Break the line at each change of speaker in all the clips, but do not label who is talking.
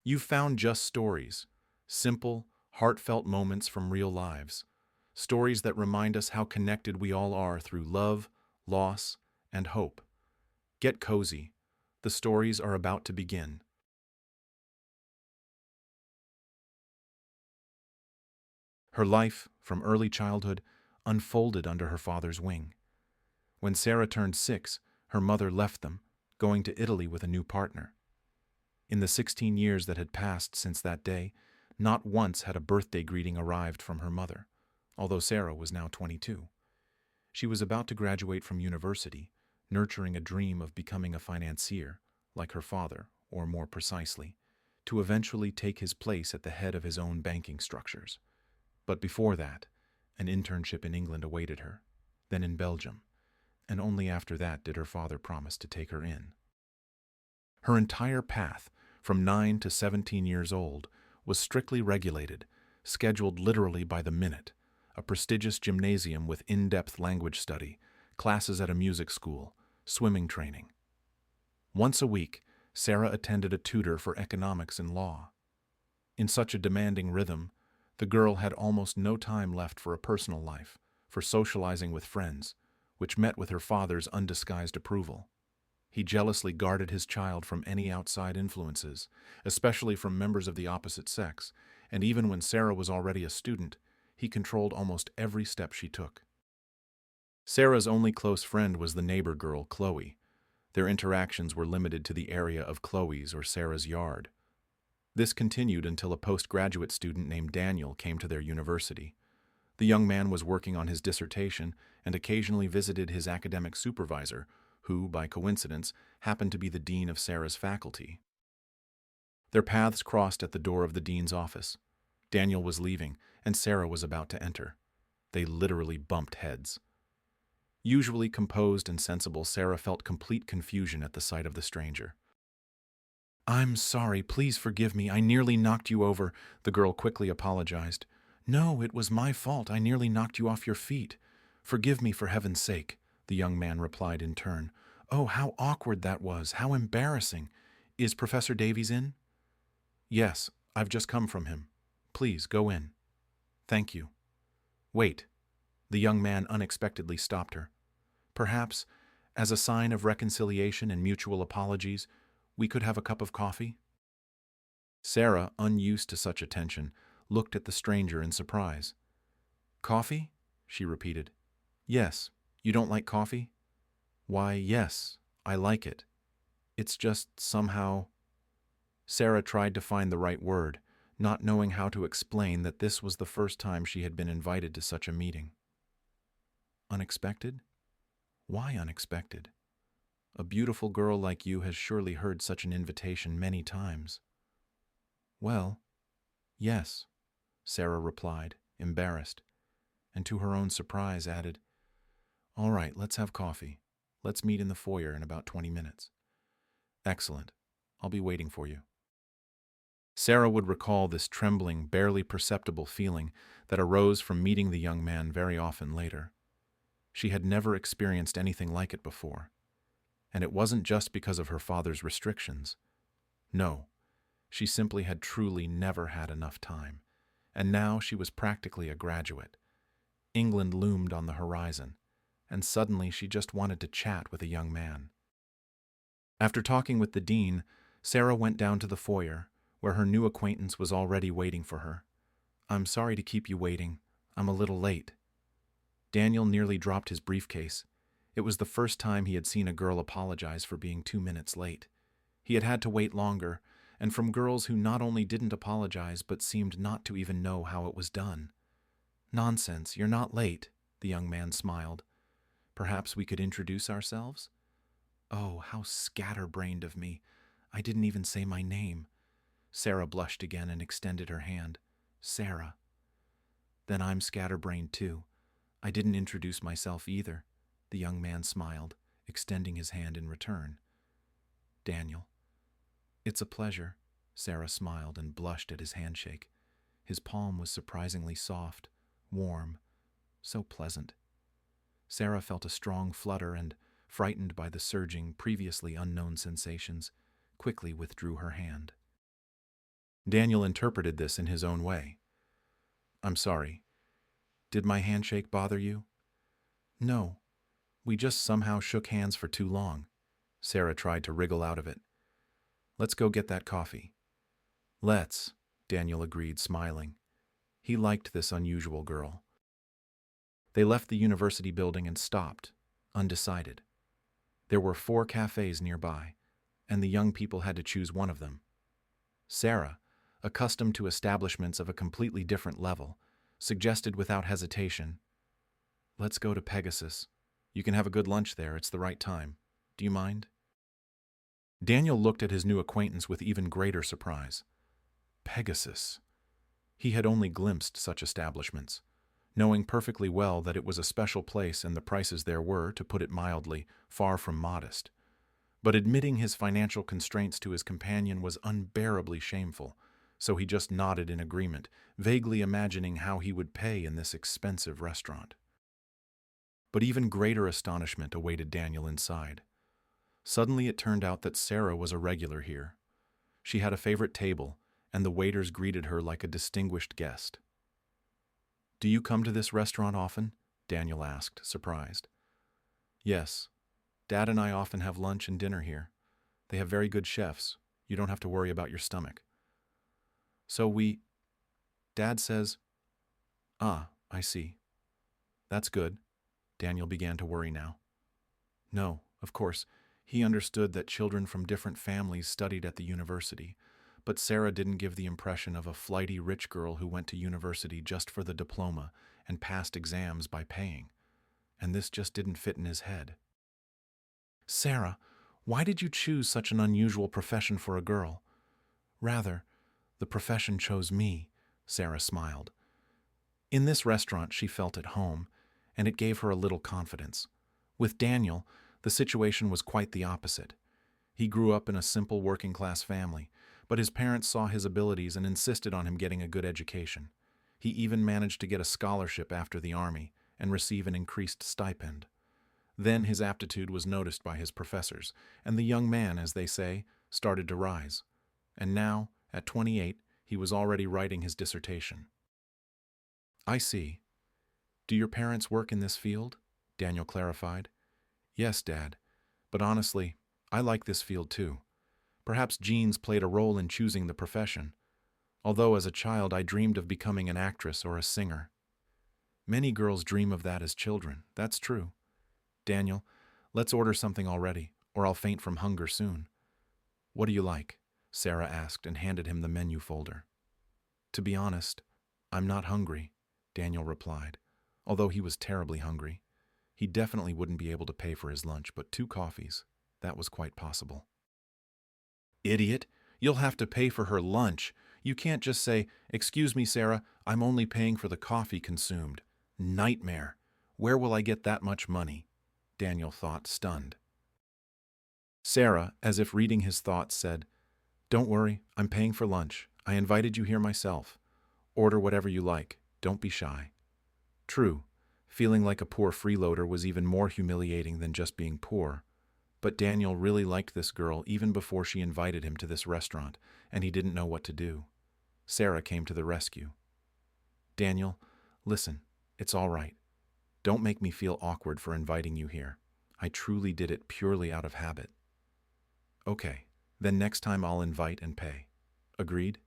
You've found just stories, simple, heartfelt moments from real lives, stories that remind us how connected we all are through love, loss, and hope. Get cozy. The stories are about to begin. Her life, from early childhood, unfolded under her father's wing. When Sarah turned 6, her mother left them, going to Italy with a new partner. In the 16 years that had passed since that day, not once had a birthday greeting arrived from her mother, although Sarah was now 22. She was about to graduate from university, nurturing a dream of becoming a financier, like her father, or more precisely, to eventually take his place at the head of his own banking structures. But before that, an internship in England awaited her, then in Belgium, and only after that did her father promise to take her in. Her entire path, from 9 to 17 years old, was strictly regulated, scheduled literally by the minute, a prestigious gymnasium with in-depth language study, classes at a music school, swimming training. Once a week, Sarah attended a tutor for economics and law. In such a demanding rhythm, the girl had almost no time left for a personal life, for socializing with friends, which met with her father's undisguised approval. He jealously guarded his child from any outside influences, especially from members of the opposite sex, and even when Sarah was already a student, he controlled almost every step she took. Sarah's only close friend was the neighbor girl, Chloe. Their interactions were limited to the area of Chloe's or Sarah's yard. This continued until a postgraduate student named Daniel came to their university. The young man was working on his dissertation and occasionally visited his academic supervisor, who, by coincidence, happened to be the dean of Sarah's faculty. Their paths crossed at the door of the dean's office. Daniel was leaving, and Sarah was about to enter. They literally bumped heads. Usually composed and sensible, Sarah felt complete confusion at the sight of the stranger. "I'm sorry, please forgive me, I nearly knocked you over," the girl quickly apologized. "No, it was my fault, I nearly knocked you off your feet. Forgive me for heaven's sake," the young man replied in turn. "Oh, how awkward that was, how embarrassing. Is Professor Davies in?" "Yes, I've just come from him. Please, go in." "Thank you." "Wait." The young man unexpectedly stopped her. "Perhaps, as a sign of reconciliation and mutual apologies, we could have a cup of coffee?" Sarah, unused to such attention, looked at the stranger in surprise. "Coffee?" she repeated. "Yes. You don't like coffee?" "Why, yes, I like it. It's just somehow—" Sarah tried to find the right word, not knowing how to explain that this was the first time she had been invited to such a meeting. "Unexpected? Why unexpected? A beautiful girl like you has surely heard such an invitation many times." "Well, yes," Sarah replied, embarrassed, and to her own surprise added, "All right, let's have coffee. Let's meet in the foyer in about 20 minutes. "Excellent. I'll be waiting for you." Sarah would recall this trembling, barely perceptible feeling that arose from meeting the young man very often later. She had never experienced anything like it before. And it wasn't just because of her father's restrictions. No, she simply had truly never had enough time. And now she was practically a graduate. England loomed on the horizon, and suddenly she just wanted to chat with a young man. After talking with the dean, Sarah went down to the foyer, where her new acquaintance was already waiting for her. "I'm sorry to keep you waiting. I'm a little late." Daniel nearly dropped his briefcase. It was the first time he had seen a girl apologize for being 2 minutes late. He had had to wait longer, and from girls who not only didn't apologize but seemed not to even know how it was done. "Nonsense, you're not late," the young man smiled. "Perhaps we could introduce ourselves?" "Oh, how scatterbrained of me. I didn't even say my name." Sarah blushed again and extended her hand. "Sarah." "Then I'm scatterbrained too. I didn't introduce myself either." The young man smiled, extending his hand in return. "Daniel." "It's a pleasure." Sarah smiled and blushed at his handshake. His palm was surprisingly soft, warm, so pleasant. Sarah felt a strong flutter and, frightened by the surging, previously unknown sensations, quickly withdrew her hand. Daniel interpreted this in his own way. I'm sorry. Did my handshake bother you? No. We just somehow shook hands for too long. Sarah tried to wriggle out of it. Let's go get that coffee. Let's, Daniel agreed, smiling. He liked this unusual girl. They left the university building and stopped, undecided. There were 4 cafes nearby, and the young people had to choose one of them. Sarah, accustomed to establishments of a completely different level, suggested without hesitation, Let's go to Pegasus. You can have a good lunch there, it's the right time. Do you mind? Daniel looked at his new acquaintance with even greater surprise. Pegasus. He had only glimpsed such establishments, knowing perfectly well that it was a special place and the prices there were, to put it mildly, far from modest. But admitting his financial constraints to his companion was unbearably shameful, so he just nodded in agreement, vaguely imagining how he would pay in this expensive restaurant. But even greater astonishment awaited Daniel inside. Suddenly it turned out that Sarah was a regular here. She had a favorite table, and the waiters greeted her like a distinguished guest. Do you come to this restaurant often? Daniel asked, surprised. Yes. Dad and I often have lunch and dinner here. They have very good chefs. You don't have to worry about your stomach. Dad says, Ah, I see. That's good. Daniel began to worry now. No, of course, he understood that children from different families studied at the university, but Sarah didn't give the impression of a flighty rich girl who went to university just for the diploma and passed exams by paying. And this just didn't fit in his head. Sarah, why did you choose such an unusual profession for a girl? Rather, the profession chose me, Sarah smiled. In this restaurant she felt at home, and it gave her a little confidence. With Daniel, the situation was quite the opposite. He grew up in a simple working-class family, but his parents saw his abilities and insisted on him getting a good education. He even managed to get a scholarship after the army and receive an increased stipend. Then his aptitude was noticed by his professors, and the young man, as they say, started to rise. And now, at 28, he was already writing his dissertation. I see. Do your parents work in this field? Daniel clarified. Yes, Dad. But honestly, I like this field too. Perhaps genes played a role in choosing the profession. Although as a child I dreamed of becoming an actress or a singer. Many girls dream of that as children, that's true. Daniel, let's order something already, or I'll faint from hunger soon. What do you like? Sarah asked and handed him the menu folder. To be honest, I'm not hungry, Daniel replied, although he was terribly hungry. He definitely wouldn't be able to pay for his lunch, but 2 coffees, that was quite possible. Idiot! You'll have to pay for her lunch. You can't just say, Excuse me, Sarah, I'm only paying for the coffee consumed. Nightmare! Where will I get that much money? Daniel thought, stunned. Sarah, as if reading his thoughts, said, Don't worry, I'm paying for lunch. I invited you here myself. Order whatever you like. Don't be shy. True, feeling like a poor freeloader was even more humiliating than just being poor. But Daniel really liked this girl even before she invited him to this restaurant, and he didn't know what to do. Sarah came to the rescue. Daniel, listen, it's all right. Don't make me feel awkward for inviting you here. I truly did it purely out of habit. Okay, then next time I'll invite and pay. Agreed?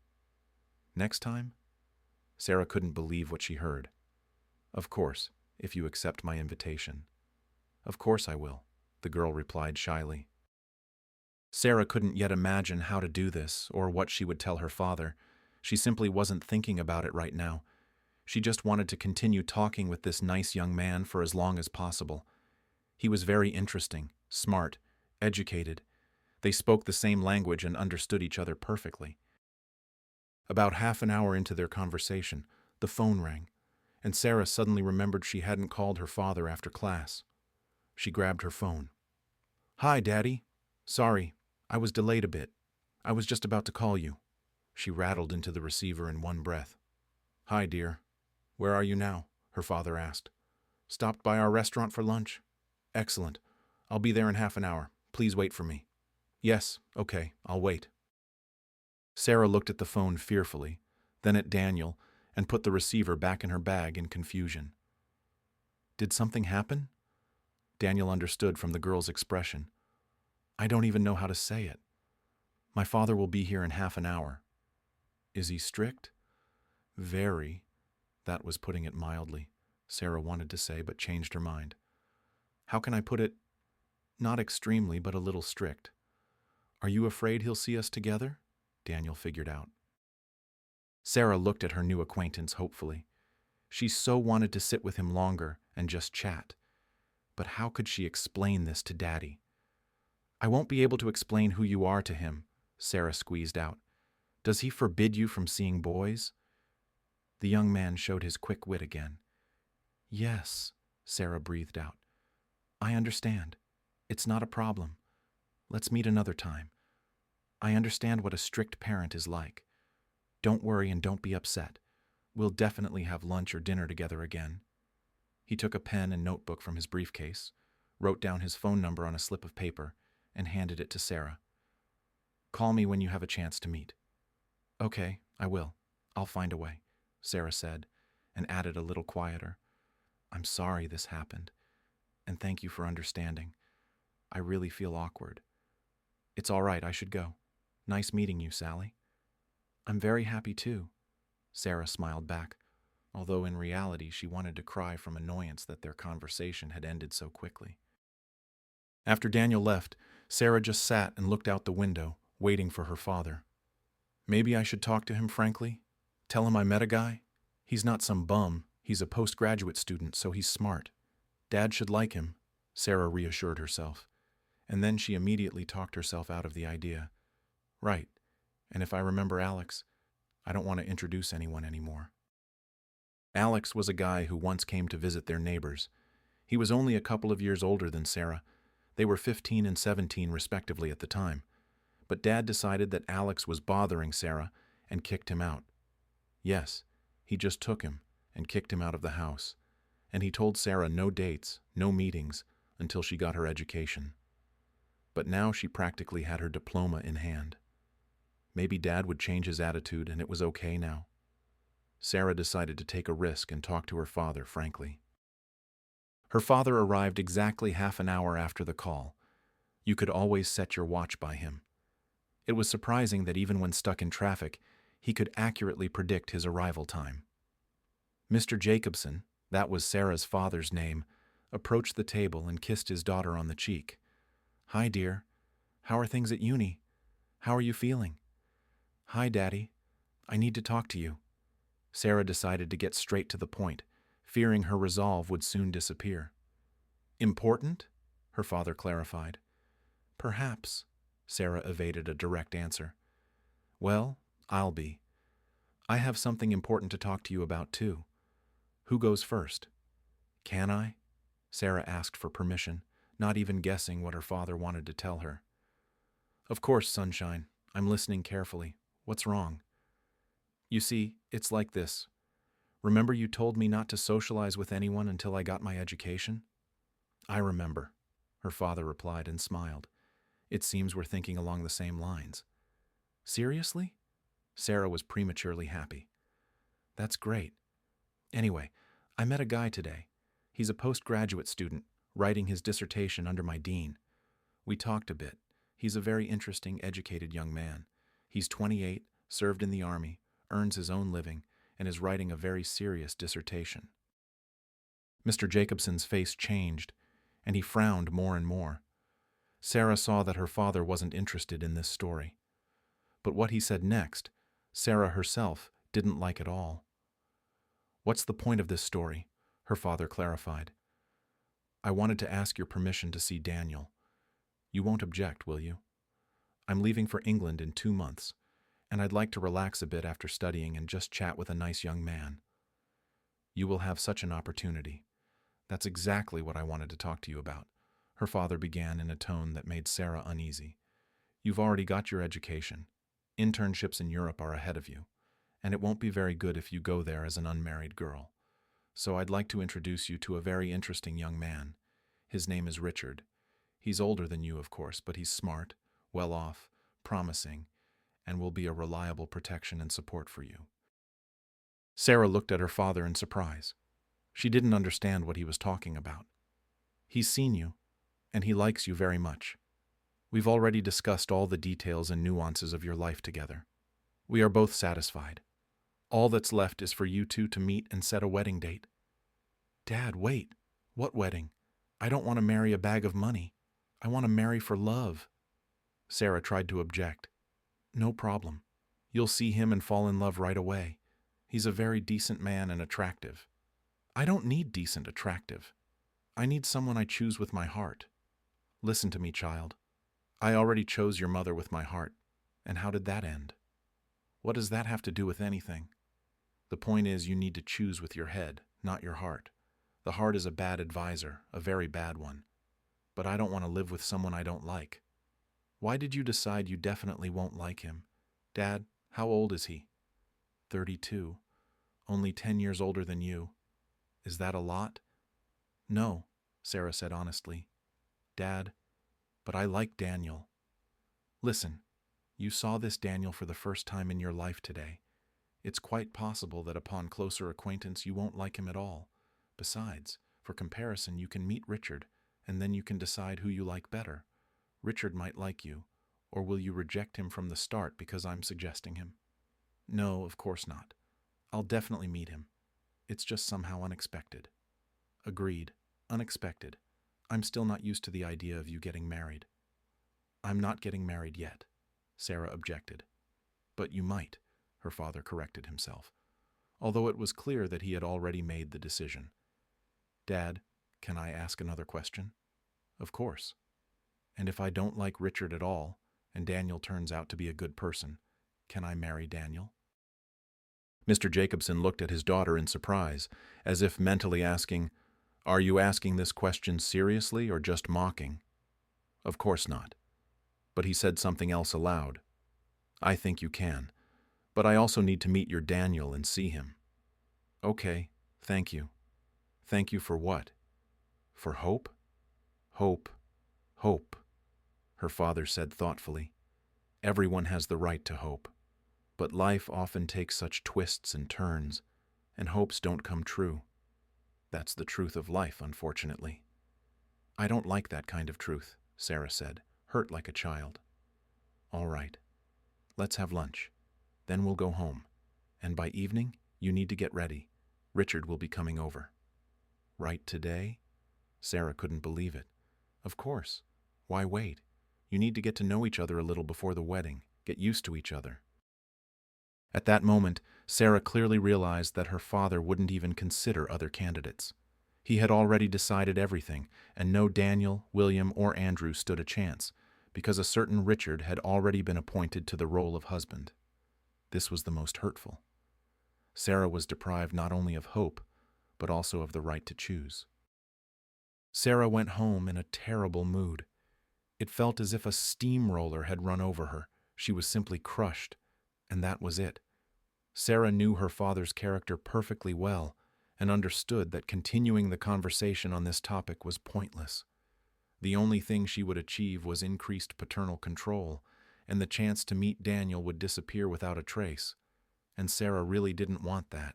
Next time? Sarah couldn't believe what she heard. Of course, if you accept my invitation. Of course I will, the girl replied shyly. Sarah couldn't yet imagine how to do this or what she would tell her father. She simply wasn't thinking about it right now. She just wanted to continue talking with this nice young man for as long as possible. He was very interesting, smart, educated. They spoke the same language and understood each other perfectly. About half an hour into their conversation, the phone rang, and Sarah suddenly remembered she hadn't called her father after class. She grabbed her phone. Hi, Daddy. Sorry, I was delayed a bit. I was just about to call you. She rattled into the receiver in one breath. Hi, dear. Where are you now? Her father asked. Stopped by our restaurant for lunch? Excellent. I'll be there in half an hour. Please wait for me. Yes, okay, I'll wait. Sarah looked at the phone fearfully, then at Daniel, and put the receiver back in her bag in confusion. Did something happen? Daniel understood from the girl's expression. I don't even know how to say it. My father will be here in half an hour. Is he strict? Very. That was putting it mildly, Sarah wanted to say, but changed her mind. How can I put it? Not extremely, but a little strict. Are you afraid he'll see us together? Daniel figured out. Sarah looked at her new acquaintance hopefully. She so wanted to sit with him longer and just chat. But how could she explain this to Daddy? I won't be able to explain who you are to him, Sarah squeezed out. Does he forbid you from seeing boys? The young man showed his quick wit again. Yes, Sarah breathed out. I understand. It's not a problem. Let's meet another time. I understand what a strict parent is like. Don't worry and don't be upset. We'll definitely have lunch or dinner together again. He took a pen and notebook from his briefcase, wrote down his phone number on a slip of paper, and handed it to Sarah. Call me when you have a chance to meet. Okay, I will. I'll find a way, Sarah said, and added a little quieter. I'm sorry this happened, and thank you for understanding. I really feel awkward. It's all right, I should go. Nice meeting you, Sally. I'm very happy too, Sarah smiled back, although in reality she wanted to cry from annoyance that their conversation had ended so quickly. After Daniel left, Sarah just sat and looked out the window, waiting for her father. Maybe I should talk to him frankly? Tell him I met a guy? He's not some bum. He's a postgraduate student, so he's smart. Dad should like him, Sarah reassured herself. And then she immediately talked herself out of the idea. Right. And if I remember Alex, I don't want to introduce anyone anymore. Alex was a guy who once came to visit their neighbors. He was only a couple of years older than Sarah. They were 15 and 17 respectively at the time. But Dad decided that Alex was bothering Sarah and kicked him out. Yes, he just took him and kicked him out of the house. And he told Sarah no dates, no meetings, until she got her education. But now she practically had her diploma in hand. Maybe Dad would change his attitude and it was okay now. Sarah decided to take a risk and talk to her father frankly. Her father arrived exactly half an hour after the call. You could always set your watch by him. It was surprising that even when stuck in traffic, he could accurately predict his arrival time. Mr. Jacobson, that was Sarah's father's name, approached the table and kissed his daughter on the cheek. Hi, dear. How are things at uni? How are you feeling? Hi, Daddy. I need to talk to you. Sarah decided to get straight to the point, fearing her resolve would soon disappear. Important? Her father clarified. Perhaps, Sarah evaded a direct answer. Well, I'll be. I have something important to talk to you about, too. Who goes first? Can I? Sarah asked for permission, not even guessing what her father wanted to tell her. Of course, Sunshine. I'm listening carefully. What's wrong? You see, it's like this. Remember you told me not to socialize with anyone until I got my education? I remember, her father replied and smiled. It seems we're thinking along the same lines. Seriously? Sarah was prematurely happy. That's great. Anyway, I met a guy today. He's a postgraduate student, writing his dissertation under my dean. We talked a bit. He's a very interesting, educated young man. He's 28, served in the army, earns his own living, and is writing a very serious dissertation. Mr. Jacobson's face changed, and he frowned more and more. Sarah saw that her father wasn't interested in this story. But what he said next, Sarah herself didn't like at all. What's the point of this story? Her father clarified. I wanted to ask your permission to see Daniel. You won't object, will you? I'm leaving for England in 2 months, and I'd like to relax a bit after studying and just chat with a nice young man. You will have such an opportunity. That's exactly what I wanted to talk to you about, her father began in a tone that made Sarah uneasy. You've already got your education. Internships in Europe are ahead of you, and it won't be very good if you go there as an unmarried girl. So I'd like to introduce you to a very interesting young man. His name is Richard. He's older than you, of course, but he's smart, well off, promising, and will be a reliable protection and support for you. Sarah looked at her father in surprise. She didn't understand what he was talking about. He's seen you, and he likes you very much. We've already discussed all the details and nuances of your life together. We are both satisfied. All that's left is for you two to meet and set a wedding date. Dad, wait. What wedding? I don't want to marry a bag of money. I want to marry for love. Sarah tried to object. No problem. You'll see him and fall in love right away. He's a very decent man and attractive. I don't need decent attractive. I need someone I choose with my heart. Listen to me, child. I already chose your mother with my heart. And how did that end? What does that have to do with anything? The point is you need to choose with your head, not your heart. The heart is a bad advisor, a very bad one. But I don't want to live with someone I don't like. Why did you decide you definitely won't like him? Dad, how old is he? 32. Only 10 years older than you. Is that a lot? No, Sarah said honestly. Dad, but I like Daniel. Listen, you saw this Daniel for the first time in your life today. It's quite possible that upon closer acquaintance you won't like him at all. Besides, for comparison, you can meet Richard, and then you can decide who you like better. Richard might like you, or will you reject him from the start because I'm suggesting him? No, of course not. I'll definitely meet him. It's just somehow unexpected. Agreed. Unexpected. I'm still not used to the idea of you getting married. I'm not getting married yet, Sarah objected. But you might, her father corrected himself, although it was clear that he had already made the decision. Dad, can I ask another question? Of course. And if I don't like Richard at all, and Daniel turns out to be a good person, can I marry Daniel? Mr. Jacobson looked at his daughter in surprise, as if mentally asking, Are you asking this question seriously or just mocking? Of course not. But he said something else aloud. I think you can, but I also need to meet your Daniel and see him. Okay, thank you. Thank you for what? For hope? Hope. Hope, her father said thoughtfully. Everyone has the right to hope, but life often takes such twists and turns, and hopes don't come true. That's the truth of life, unfortunately. I don't like that kind of truth, Sarah said, hurt like a child. All right, let's have lunch. Then we'll go home, and by evening, you need to get ready. Richard will be coming over. Right today? Sarah couldn't believe it. Of course. Why wait? You need to get to know each other a little before the wedding, get used to each other. At that moment, Sarah clearly realized that her father wouldn't even consider other candidates. He had already decided everything, and no Daniel, William, or Andrew stood a chance, because a certain Richard had already been appointed to the role of husband. This was the most hurtful. Sarah was deprived not only of hope, but also of the right to choose. Sarah went home in a terrible mood. It felt as if a steamroller had run over her. She was simply crushed, and that was it. Sarah knew her father's character perfectly well and understood that continuing the conversation on this topic was pointless. The only thing she would achieve was increased paternal control, and the chance to meet Daniel would disappear without a trace. And Sarah really didn't want that.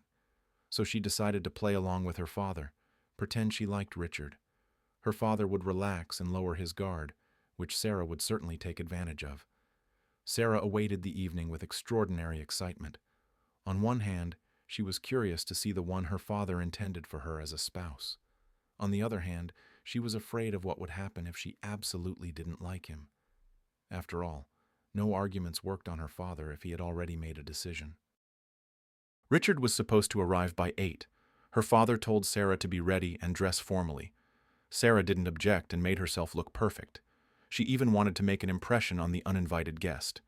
So she decided to play along with her father, pretend she liked Richard. Her father would relax and lower his guard, which Sarah would certainly take advantage of. Sarah awaited the evening with extraordinary excitement. On one hand, she was curious to see the one her father intended for her as a spouse. On the other hand, she was afraid of what would happen if she absolutely didn't like him. After all, no arguments worked on her father if he had already made a decision. Richard was supposed to arrive by 8. Her father told Sarah to be ready and dress formally. Sarah didn't object and made herself look perfect. She even wanted to make an impression on the uninvited guest.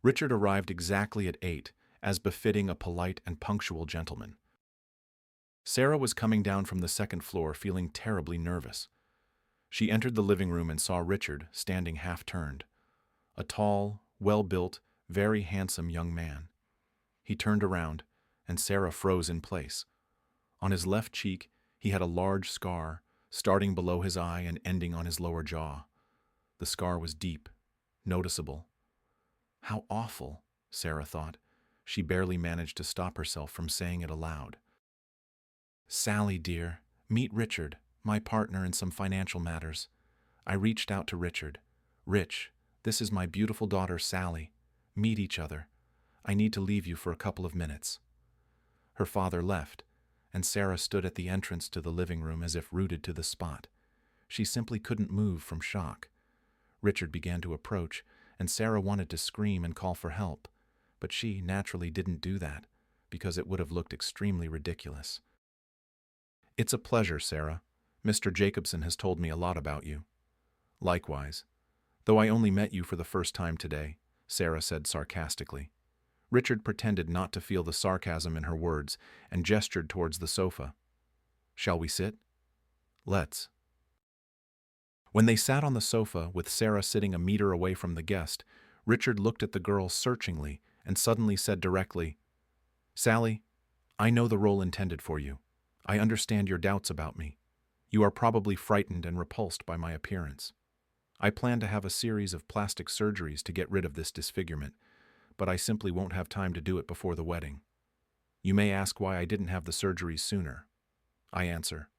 Richard arrived exactly at 8, as befitting a polite and punctual gentleman. Sarah was coming down from the second floor feeling terribly nervous. She entered the living room and saw Richard standing half-turned. A tall, well-built, very handsome young man. He turned around, and Sarah froze in place. On his left cheek, he had a large scar, starting below his eye and ending on his lower jaw. The scar was deep, noticeable. How awful, Sarah thought. She barely managed to stop herself from saying it aloud. Sally, dear, meet Richard, my partner in some financial matters. I reached out to Richard. Rich, this is my beautiful daughter, Sally. Meet each other. I need to leave you for a couple of minutes. Her father left, and Sarah stood at the entrance to the living room as if rooted to the spot. She simply couldn't move from shock. Richard began to approach, and Sarah wanted to scream and call for help, but she naturally didn't do that, because it would have looked extremely ridiculous. It's a pleasure, Sarah. Mr. Jacobson has told me a lot about you. Likewise. Though I only met you for the first time today, Sarah said sarcastically. Richard pretended not to feel the sarcasm in her words and gestured towards the sofa. Shall we sit? Let's. When they sat on the sofa, with Sarah sitting a meter away from the guest, Richard looked at the girl searchingly and suddenly said directly, Sally, I know the role intended for you. I understand your doubts about me. You are probably frightened and repulsed by my appearance. I plan to have a series of plastic surgeries to get rid of this disfigurement, but I simply won't have time to do it before the wedding. You may ask why I didn't have the surgeries sooner. I answer,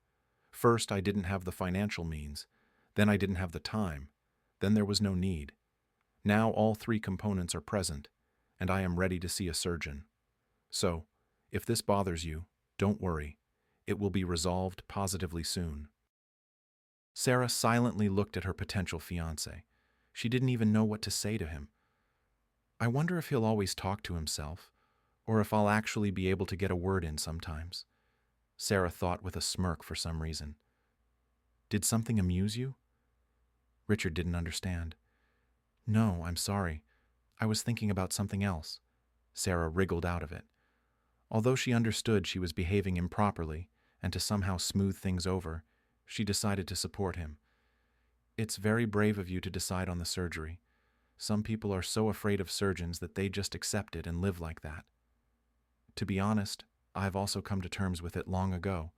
first, I didn't have the financial means. Then I didn't have the time. Then there was no need. Now all three components are present, and I am ready to see a surgeon. So, if this bothers you, don't worry. It will be resolved positively soon. Sarah silently looked at her potential fiancé. She didn't even know what to say to him. I wonder if he'll always talk to himself, or if I'll actually be able to get a word in sometimes. Sarah thought with a smirk for some reason. Did something amuse you? Richard didn't understand. No, I'm sorry. I was thinking about something else. Sarah wriggled out of it. Although she understood she was behaving improperly, and to somehow smooth things over, she decided to support him. It's very brave of you to decide on the surgery. Some people are so afraid of surgeons that they just accept it and live like that. To be honest, I've also come to terms with it long ago,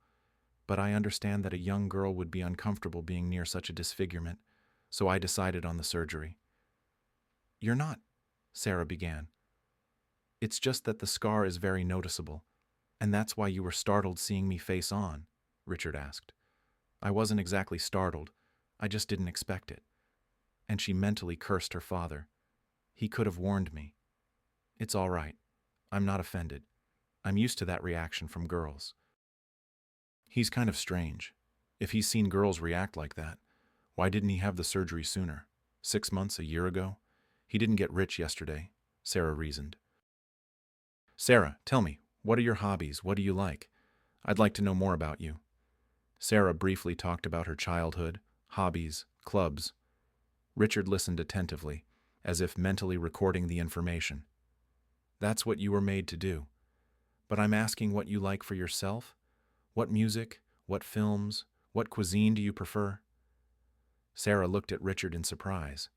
but I understand that a young girl would be uncomfortable being near such a disfigurement, so I decided on the surgery. You're not, Sarah began. It's just that the scar is very noticeable, and that's why you were startled seeing me face on, Richard asked. I wasn't exactly startled, I just didn't expect it. And she mentally cursed her father. He could have warned me. It's all right. I'm not offended. I'm used to that reaction from girls. He's kind of strange. If he's seen girls react like that, why didn't he have the surgery sooner? 6 months, a year ago? He didn't get rich yesterday, Sarah reasoned. Sarah, tell me, what are your hobbies? What do you like? I'd like to know more about you. Sarah briefly talked about her childhood, hobbies, clubs. Richard listened attentively, as if mentally recording the information. That's what you were made to do. But I'm asking what you like for yourself? What music? What films? What cuisine do you prefer? Sarah looked at Richard in surprise.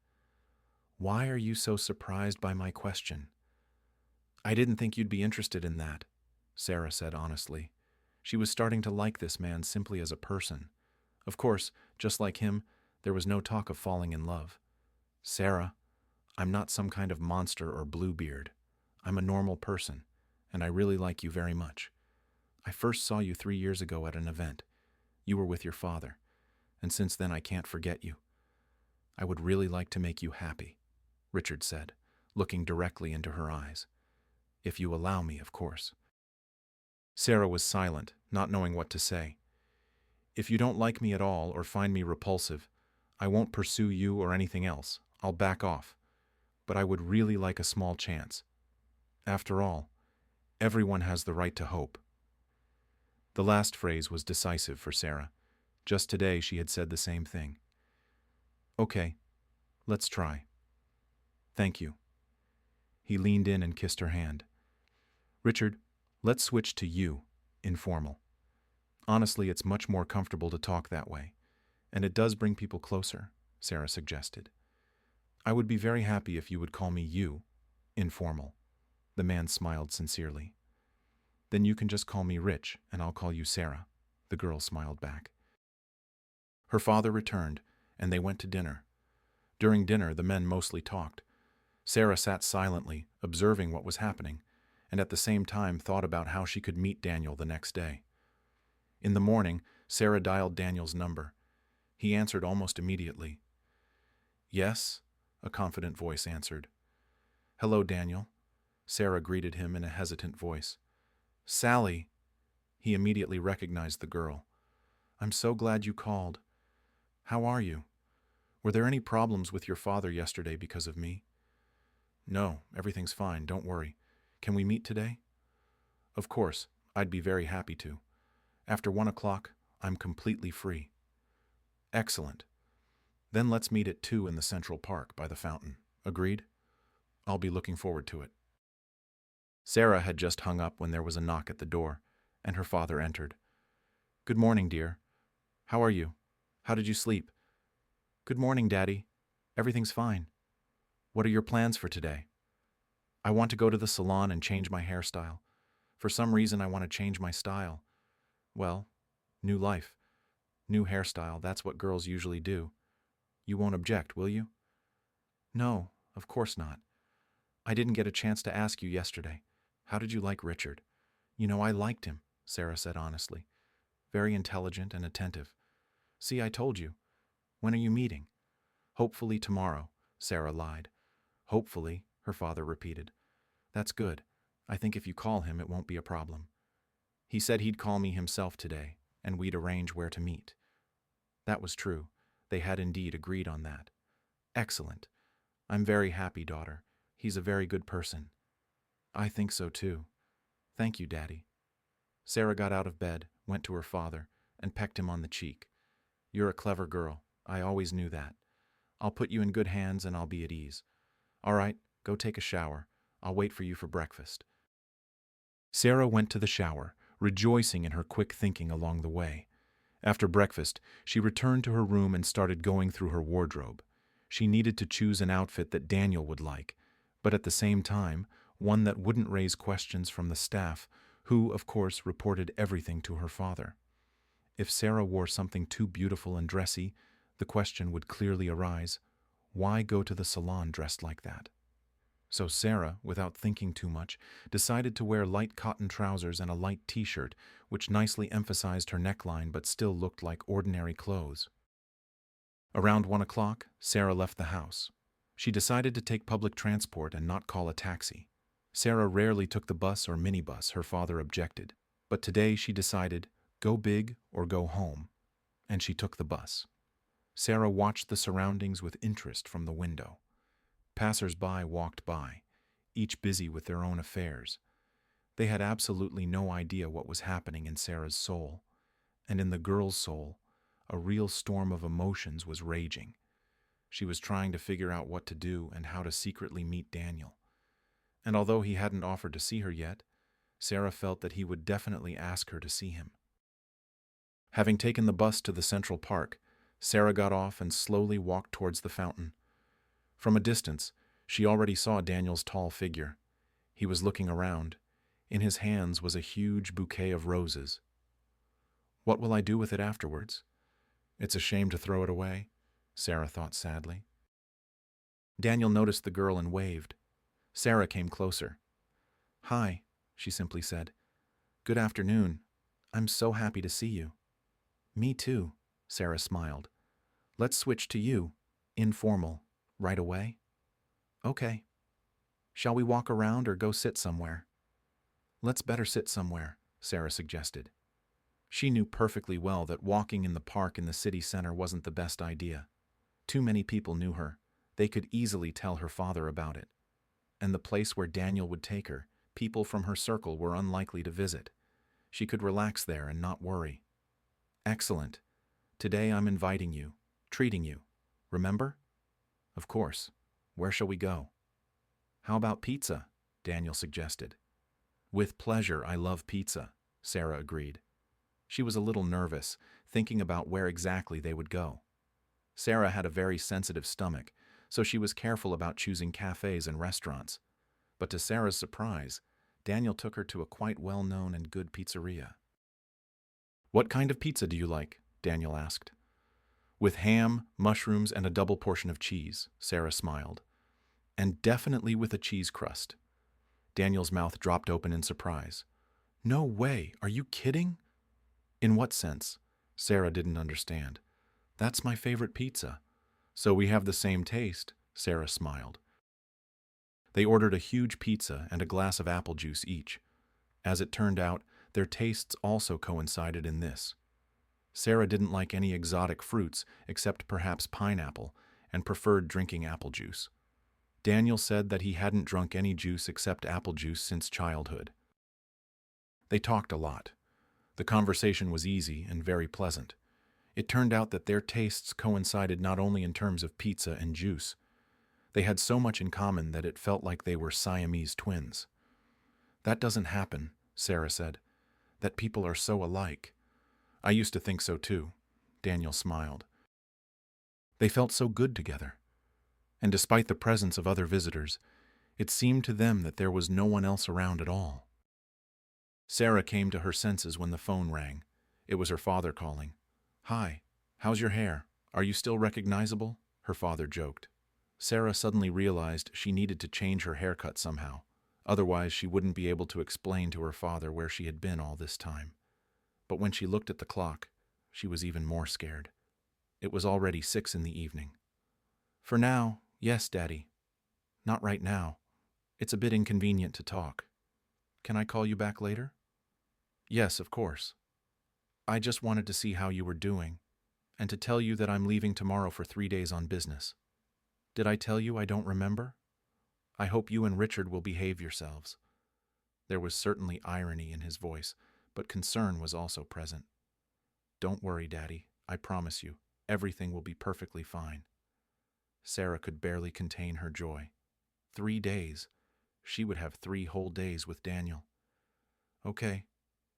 Why are you so surprised by my question? I didn't think you'd be interested in that, Sarah said honestly. She was starting to like this man simply as a person. Of course, just like him, there was no talk of falling in love. Sarah, I'm not some kind of monster or Bluebeard. I'm a normal person, and I really like you very much. I first saw you 3 years ago at an event. You were with your father, and since then I can't forget you. I would really like to make you happy, Richard said, looking directly into her eyes. If you allow me, of course. Sarah was silent, not knowing what to say. If you don't like me at all or find me repulsive, I won't pursue you or anything else. I'll back off. But I would really like a small chance. After all, everyone has the right to hope. The last phrase was decisive for Sarah. Just today she had said the same thing. Okay, let's try. Thank you. He leaned in and kissed her hand. Richard, let's switch to you, informal. Honestly, it's much more comfortable to talk that way, and it does bring people closer, Sarah suggested. I would be very happy if you would call me you, informal. The man smiled sincerely. Then you can just call me Rich, and I'll call you Sarah, the girl smiled back. Her father returned, and they went to dinner. During dinner, the men mostly talked. Sarah sat silently, observing what was happening, and at the same time thought about how she could meet Daniel the next day. In the morning, Sarah dialed Daniel's number. He answered almost immediately. "Yes," a confident voice answered. "Hello, Daniel." Sarah greeted him in a hesitant voice. "Sally." He immediately recognized the girl. "I'm so glad you called. How are you? Were there any problems with your father yesterday because of me?" "No, everything's fine, don't worry. Can we meet today?" "Of course, I'd be very happy to. After 1 o'clock, I'm completely free." "Excellent. Then let's meet at 2 in the Central Park by the fountain. Agreed? I'll be looking forward to it." Sarah had just hung up when there was a knock at the door, and her father entered. "Good morning, dear. How are you? How did you sleep?" "Good morning, Daddy. Everything's fine. What are your plans for today?" "I want to go to the salon and change my hairstyle. For some reason, I want to change my style. Well, new life, new hairstyle, that's what girls usually do. You won't object, will you?" "No, of course not. I didn't get a chance to ask you yesterday. How did you like Richard?" "You know, I liked him," Sarah said honestly. "Very intelligent and attentive. See, I told you. When are you meeting?" "Hopefully tomorrow," Sarah lied. "Hopefully," her father repeated. "That's good. I think if you call him, it won't be a problem. He said he'd call me himself today, and we'd arrange where to meet." That was true. They had indeed agreed on that. "Excellent. I'm very happy, daughter. He's a very good person." "I think so too. Thank you, Daddy." Sarah got out of bed, went to her father, and pecked him on the cheek. "You're a clever girl. I always knew that. I'll put you in good hands and I'll be at ease. All right, go take a shower. I'll wait for you for breakfast." Sarah went to the shower, rejoicing in her quick thinking along the way. After breakfast, she returned to her room and started going through her wardrobe. She needed to choose an outfit that Daniel would like, but at the same time, one that wouldn't raise questions from the staff, who, of course, reported everything to her father. If Sarah wore something too beautiful and dressy, the question would clearly arise, why go to the salon dressed like that? So Sarah, without thinking too much, decided to wear light cotton trousers and a light t-shirt, which nicely emphasized her neckline but still looked like ordinary clothes. Around 1 o'clock, Sarah left the house. She decided to take public transport and not call a taxi. Sarah rarely took the bus or minibus, her father objected. But today she decided, go big or go home. And she took the bus. Sarah watched the surroundings with interest from the window. Passers-by walked by, each busy with their own affairs. They had absolutely no idea what was happening in Sarah's soul. And in the girl's soul, a real storm of emotions was raging. She was trying to figure out what to do and how to secretly meet Daniel. And although he hadn't offered to see her yet, Sarah felt that he would definitely ask her to see him. Having taken the bus to the Central Park, Sarah got off and slowly walked towards the fountain. From a distance, she already saw Daniel's tall figure. He was looking around. In his hands was a huge bouquet of roses. What will I do with it afterwards? It's a shame to throw it away, Sarah thought sadly. Daniel noticed the girl and waved. Sarah came closer. "Hi," she simply said. "Good afternoon. I'm so happy to see you." "Me too," Sarah smiled. "Let's switch to you, informal, right away?" "Okay. Shall we walk around or go sit somewhere?" "Let's better sit somewhere," Sarah suggested. She knew perfectly well that walking in the park in the city center wasn't the best idea. Too many people knew her. They could easily tell her father about it. And the place where Daniel would take her, people from her circle were unlikely to visit. She could relax there and not worry. "Excellent. Today I'm inviting you, treating you. Remember?" "Of course. Where shall we go?" "How about pizza?" Daniel suggested. "With pleasure, I love pizza," Sarah agreed. She was a little nervous, thinking about where exactly they would go. Sarah had a very sensitive stomach, so she was careful about choosing cafes and restaurants. But to Sarah's surprise, Daniel took her to a quite well-known and good pizzeria. "What kind of pizza do you like?" Daniel asked. "With ham, mushrooms, and a double portion of cheese," Sarah smiled. And definitely with a cheese crust. Daniel's mouth dropped open in surprise. No way, are you kidding? In what sense? Sarah didn't understand. That's my favorite pizza. So we have the same taste, Sarah smiled. They ordered a huge pizza and a glass of apple juice each. As it turned out, their tastes also coincided in this. Sarah didn't like any exotic fruits except perhaps pineapple and preferred drinking apple juice. Daniel said that he hadn't drunk any juice except apple juice since childhood. They talked a lot. The conversation was easy and very pleasant. It turned out that their tastes coincided not only in terms of pizza and juice. They had so much in common that it felt like they were Siamese twins. That doesn't happen, Sarah said. That people are so alike. I used to think so too. Daniel smiled. They felt so good together. And despite the presence of other visitors, it seemed to them that there was no one else around at all. Sarah came to her senses when the phone rang. It was her father calling. Hi, how's your hair? Are you still recognizable? Her father joked. Sarah suddenly realized she needed to change her haircut somehow. Otherwise, she wouldn't be able to explain to her father where she had been all this time. But when she looked at the clock, she was even more scared. It was already 6 in the evening. For now, yes, Daddy. Not right now. It's a bit inconvenient to talk. Can I call you back later? Yes, of course. I just wanted to see how you were doing, and to tell you that I'm leaving tomorrow for 3 days on business. Did I tell you I don't remember? I hope you and Richard will behave yourselves. There was certainly irony in his voice, but concern was also present. Don't worry, Daddy. I promise you, everything will be perfectly fine. Sarah could barely contain her joy. 3 days. She would have 3 whole days with Daniel. Okay.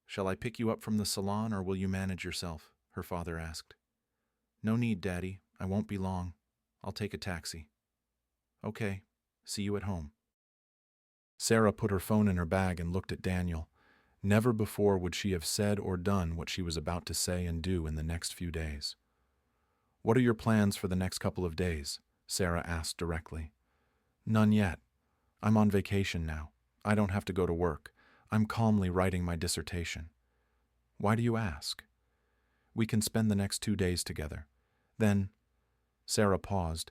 Shall I pick you up from the salon, or will you manage yourself? Her father asked. No need, Daddy. I won't be long. I'll take a taxi. Okay. See you at home. Sarah put her phone in her bag and looked at Daniel. Never before would she have said or done what she was about to say and do in the next few days. What are your plans for the next couple of days? Sarah asked directly. None yet. I'm on vacation now. I don't have to go to work. I'm calmly writing my dissertation. Why do you ask? We can spend the next 2 days together. Then, Sarah paused,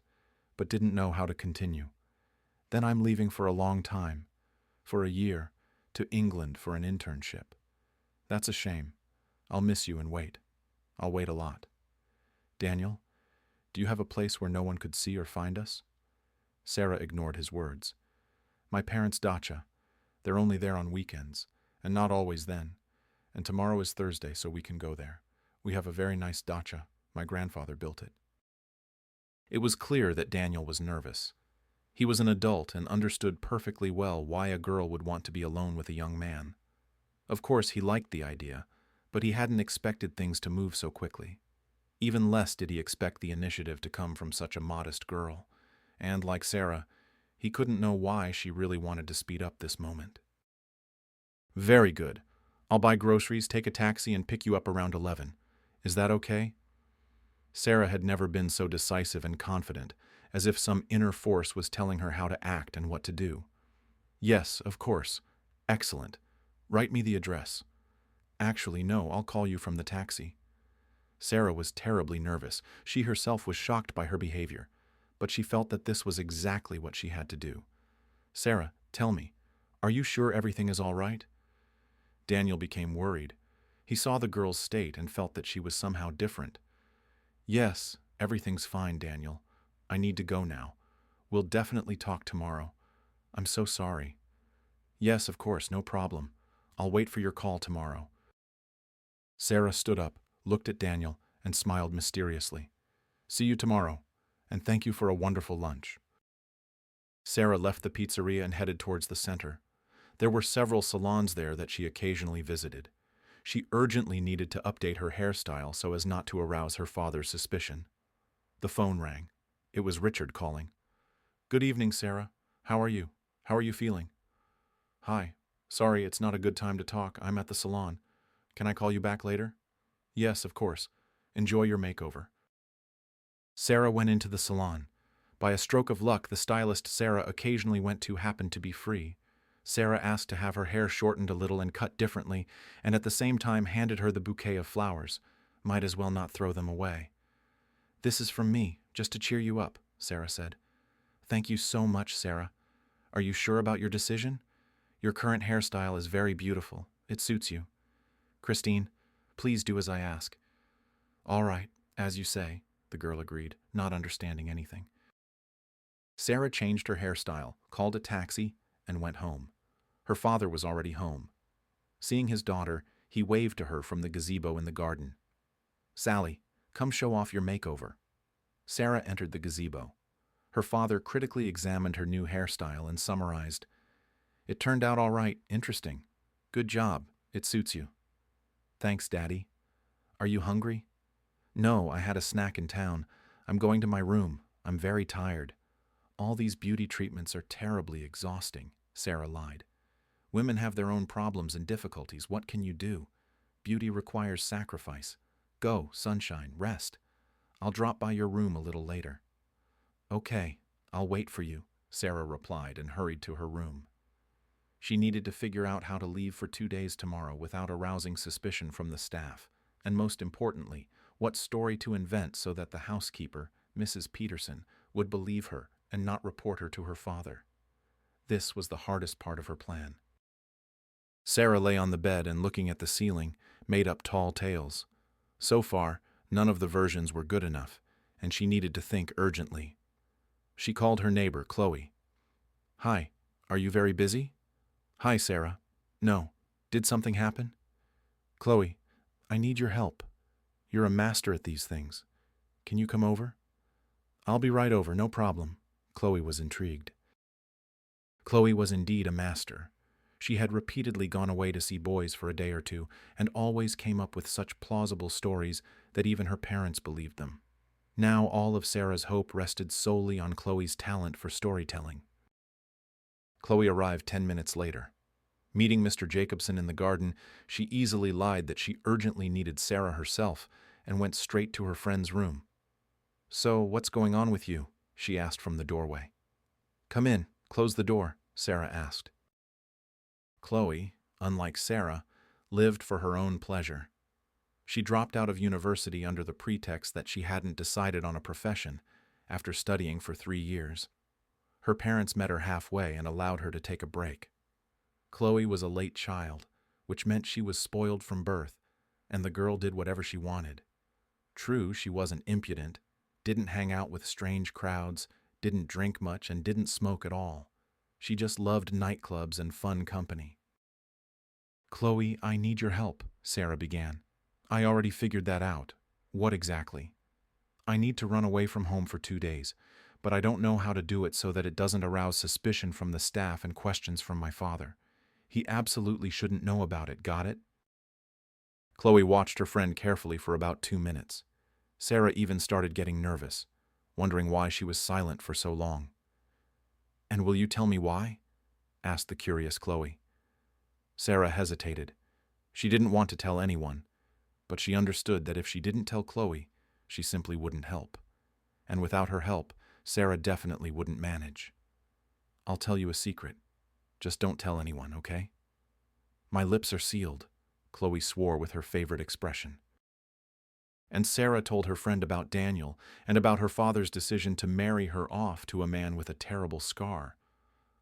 but didn't know how to continue. Then I'm leaving for a long time, for a year, to England for an internship. That's a shame. I'll miss you and wait. I'll wait a lot. Daniel, do you have a place where no one could see or find us? Sarah ignored his words. My parents' dacha. They're only there on weekends, and not always then. And tomorrow is Thursday, so we can go there. We have a very nice dacha. My grandfather built it. It was clear that Daniel was nervous. He was an adult and understood perfectly well why a girl would want to be alone with a young man. Of course, he liked the idea, but he hadn't expected things to move so quickly. Even less did he expect the initiative to come from such a modest girl, and, like Sarah, he couldn't know why she really wanted to speed up this moment. Very good. I'll buy groceries, take a taxi, and pick you up around 11. Is that okay? Sarah had never been so decisive and confident, as if some inner force was telling her how to act and what to do. Yes, of course. Excellent. Write me the address. Actually, no, I'll call you from the taxi. Sarah was terribly nervous. She herself was shocked by her behavior, but she felt that this was exactly what she had to do. Sarah, tell me, are you sure everything is all right? Daniel became worried. He saw the girl's state and felt that she was somehow different. Yes, everything's fine, Daniel. I need to go now. We'll definitely talk tomorrow. I'm so sorry. Yes, of course, no problem. I'll wait for your call tomorrow. Sarah stood up, looked at Daniel, and smiled mysteriously. See you tomorrow, and thank you for a wonderful lunch. Sarah left the pizzeria and headed towards the center. There were several salons there that she occasionally visited. She urgently needed to update her hairstyle so as not to arouse her father's suspicion. The phone rang. It was Richard calling. Good evening, Sarah. How are you? How are you feeling? Hi. Sorry, it's not a good time to talk. I'm at the salon. Can I call you back later? Yes, of course. Enjoy your makeover. Sarah went into the salon, By a stroke of luck, the stylist Sarah occasionally went to happened to be free. Sarah asked to have her hair shortened a little and cut differently, and at the same time handed her the bouquet of flowers. Might as well not throw them away. "This is from me, just to cheer you up," Sarah said. "Thank you so much, Sarah. Are you sure about your decision? Your current hairstyle is very beautiful. It suits you. Christine, please do as I ask." "All right, as you say," the girl agreed, not understanding anything. Sarah changed her hairstyle, called a taxi, and went home. Her father was already home. Seeing his daughter, he waved to her from the gazebo in the garden. "Sally, come show off your makeover." Sarah entered the gazebo. Her father critically examined her new hairstyle and summarized, "It turned out all right, interesting. Good job, it suits you." "Thanks, Daddy. Are you hungry?" "No, I had a snack in town. I'm going to my room. I'm very tired." "All these beauty treatments are terribly exhausting," Sarah lied. "Women have their own problems and difficulties. What can you do? Beauty requires sacrifice. Go, sunshine, rest. I'll drop by your room a little later." "Okay, I'll wait for you," Sarah replied and hurried to her room. She needed to figure out how to leave for 2 days tomorrow without arousing suspicion from the staff, and most importantly, what story to invent so that the housekeeper, Mrs. Peterson, would believe her and not report her to her father. This was the hardest part of her plan. Sarah lay on the bed and, looking at the ceiling, made up tall tales. So far, none of the versions were good enough, and she needed to think urgently. She called her neighbor, Chloe. "Hi, are you very busy?" "Hi, Sarah. No. Did something happen?" "Chloe, I need your help. You're a master at these things. Can you come over?" "I'll be right over, no problem." Chloe was intrigued. Chloe was indeed a master. She had repeatedly gone away to see boys for a day or two, and always came up with such plausible stories that even her parents believed them. Now all of Sarah's hope rested solely on Chloe's talent for storytelling. Chloe arrived 10 minutes later. Meeting Mr. Jacobson in the garden, she easily lied that she urgently needed Sarah herself and went straight to her friend's room. "So, what's going on with you?" she asked from the doorway. "Come in, close the door," Sarah asked. Chloe, unlike Sarah, lived for her own pleasure. She dropped out of university under the pretext that she hadn't decided on a profession after studying for 3 years. Her parents met her halfway and allowed her to take a break. Chloe was a late child, which meant she was spoiled from birth, and the girl did whatever she wanted. True, she wasn't impudent, didn't hang out with strange crowds, didn't drink much, and didn't smoke at all. She just loved nightclubs and fun company. "Chloe, I need your help," Sarah began. "I already figured that out. What exactly?" "I need to run away from home for 2 days, but I don't know how to do it so that it doesn't arouse suspicion from the staff and questions from my father. He absolutely shouldn't know about it, got it?" Chloe watched her friend carefully for about 2 minutes. Sarah even started getting nervous, wondering why she was silent for so long. "And will you tell me why?" asked the curious Chloe. Sarah hesitated. She didn't want to tell anyone, but she understood that if she didn't tell Chloe, she simply wouldn't help. And without her help, Sarah definitely wouldn't manage. "I'll tell you a secret. Just don't tell anyone, okay?" "My lips are sealed," Chloe swore with her favorite expression. And Sarah told her friend about Daniel and about her father's decision to marry her off to a man with a terrible scar.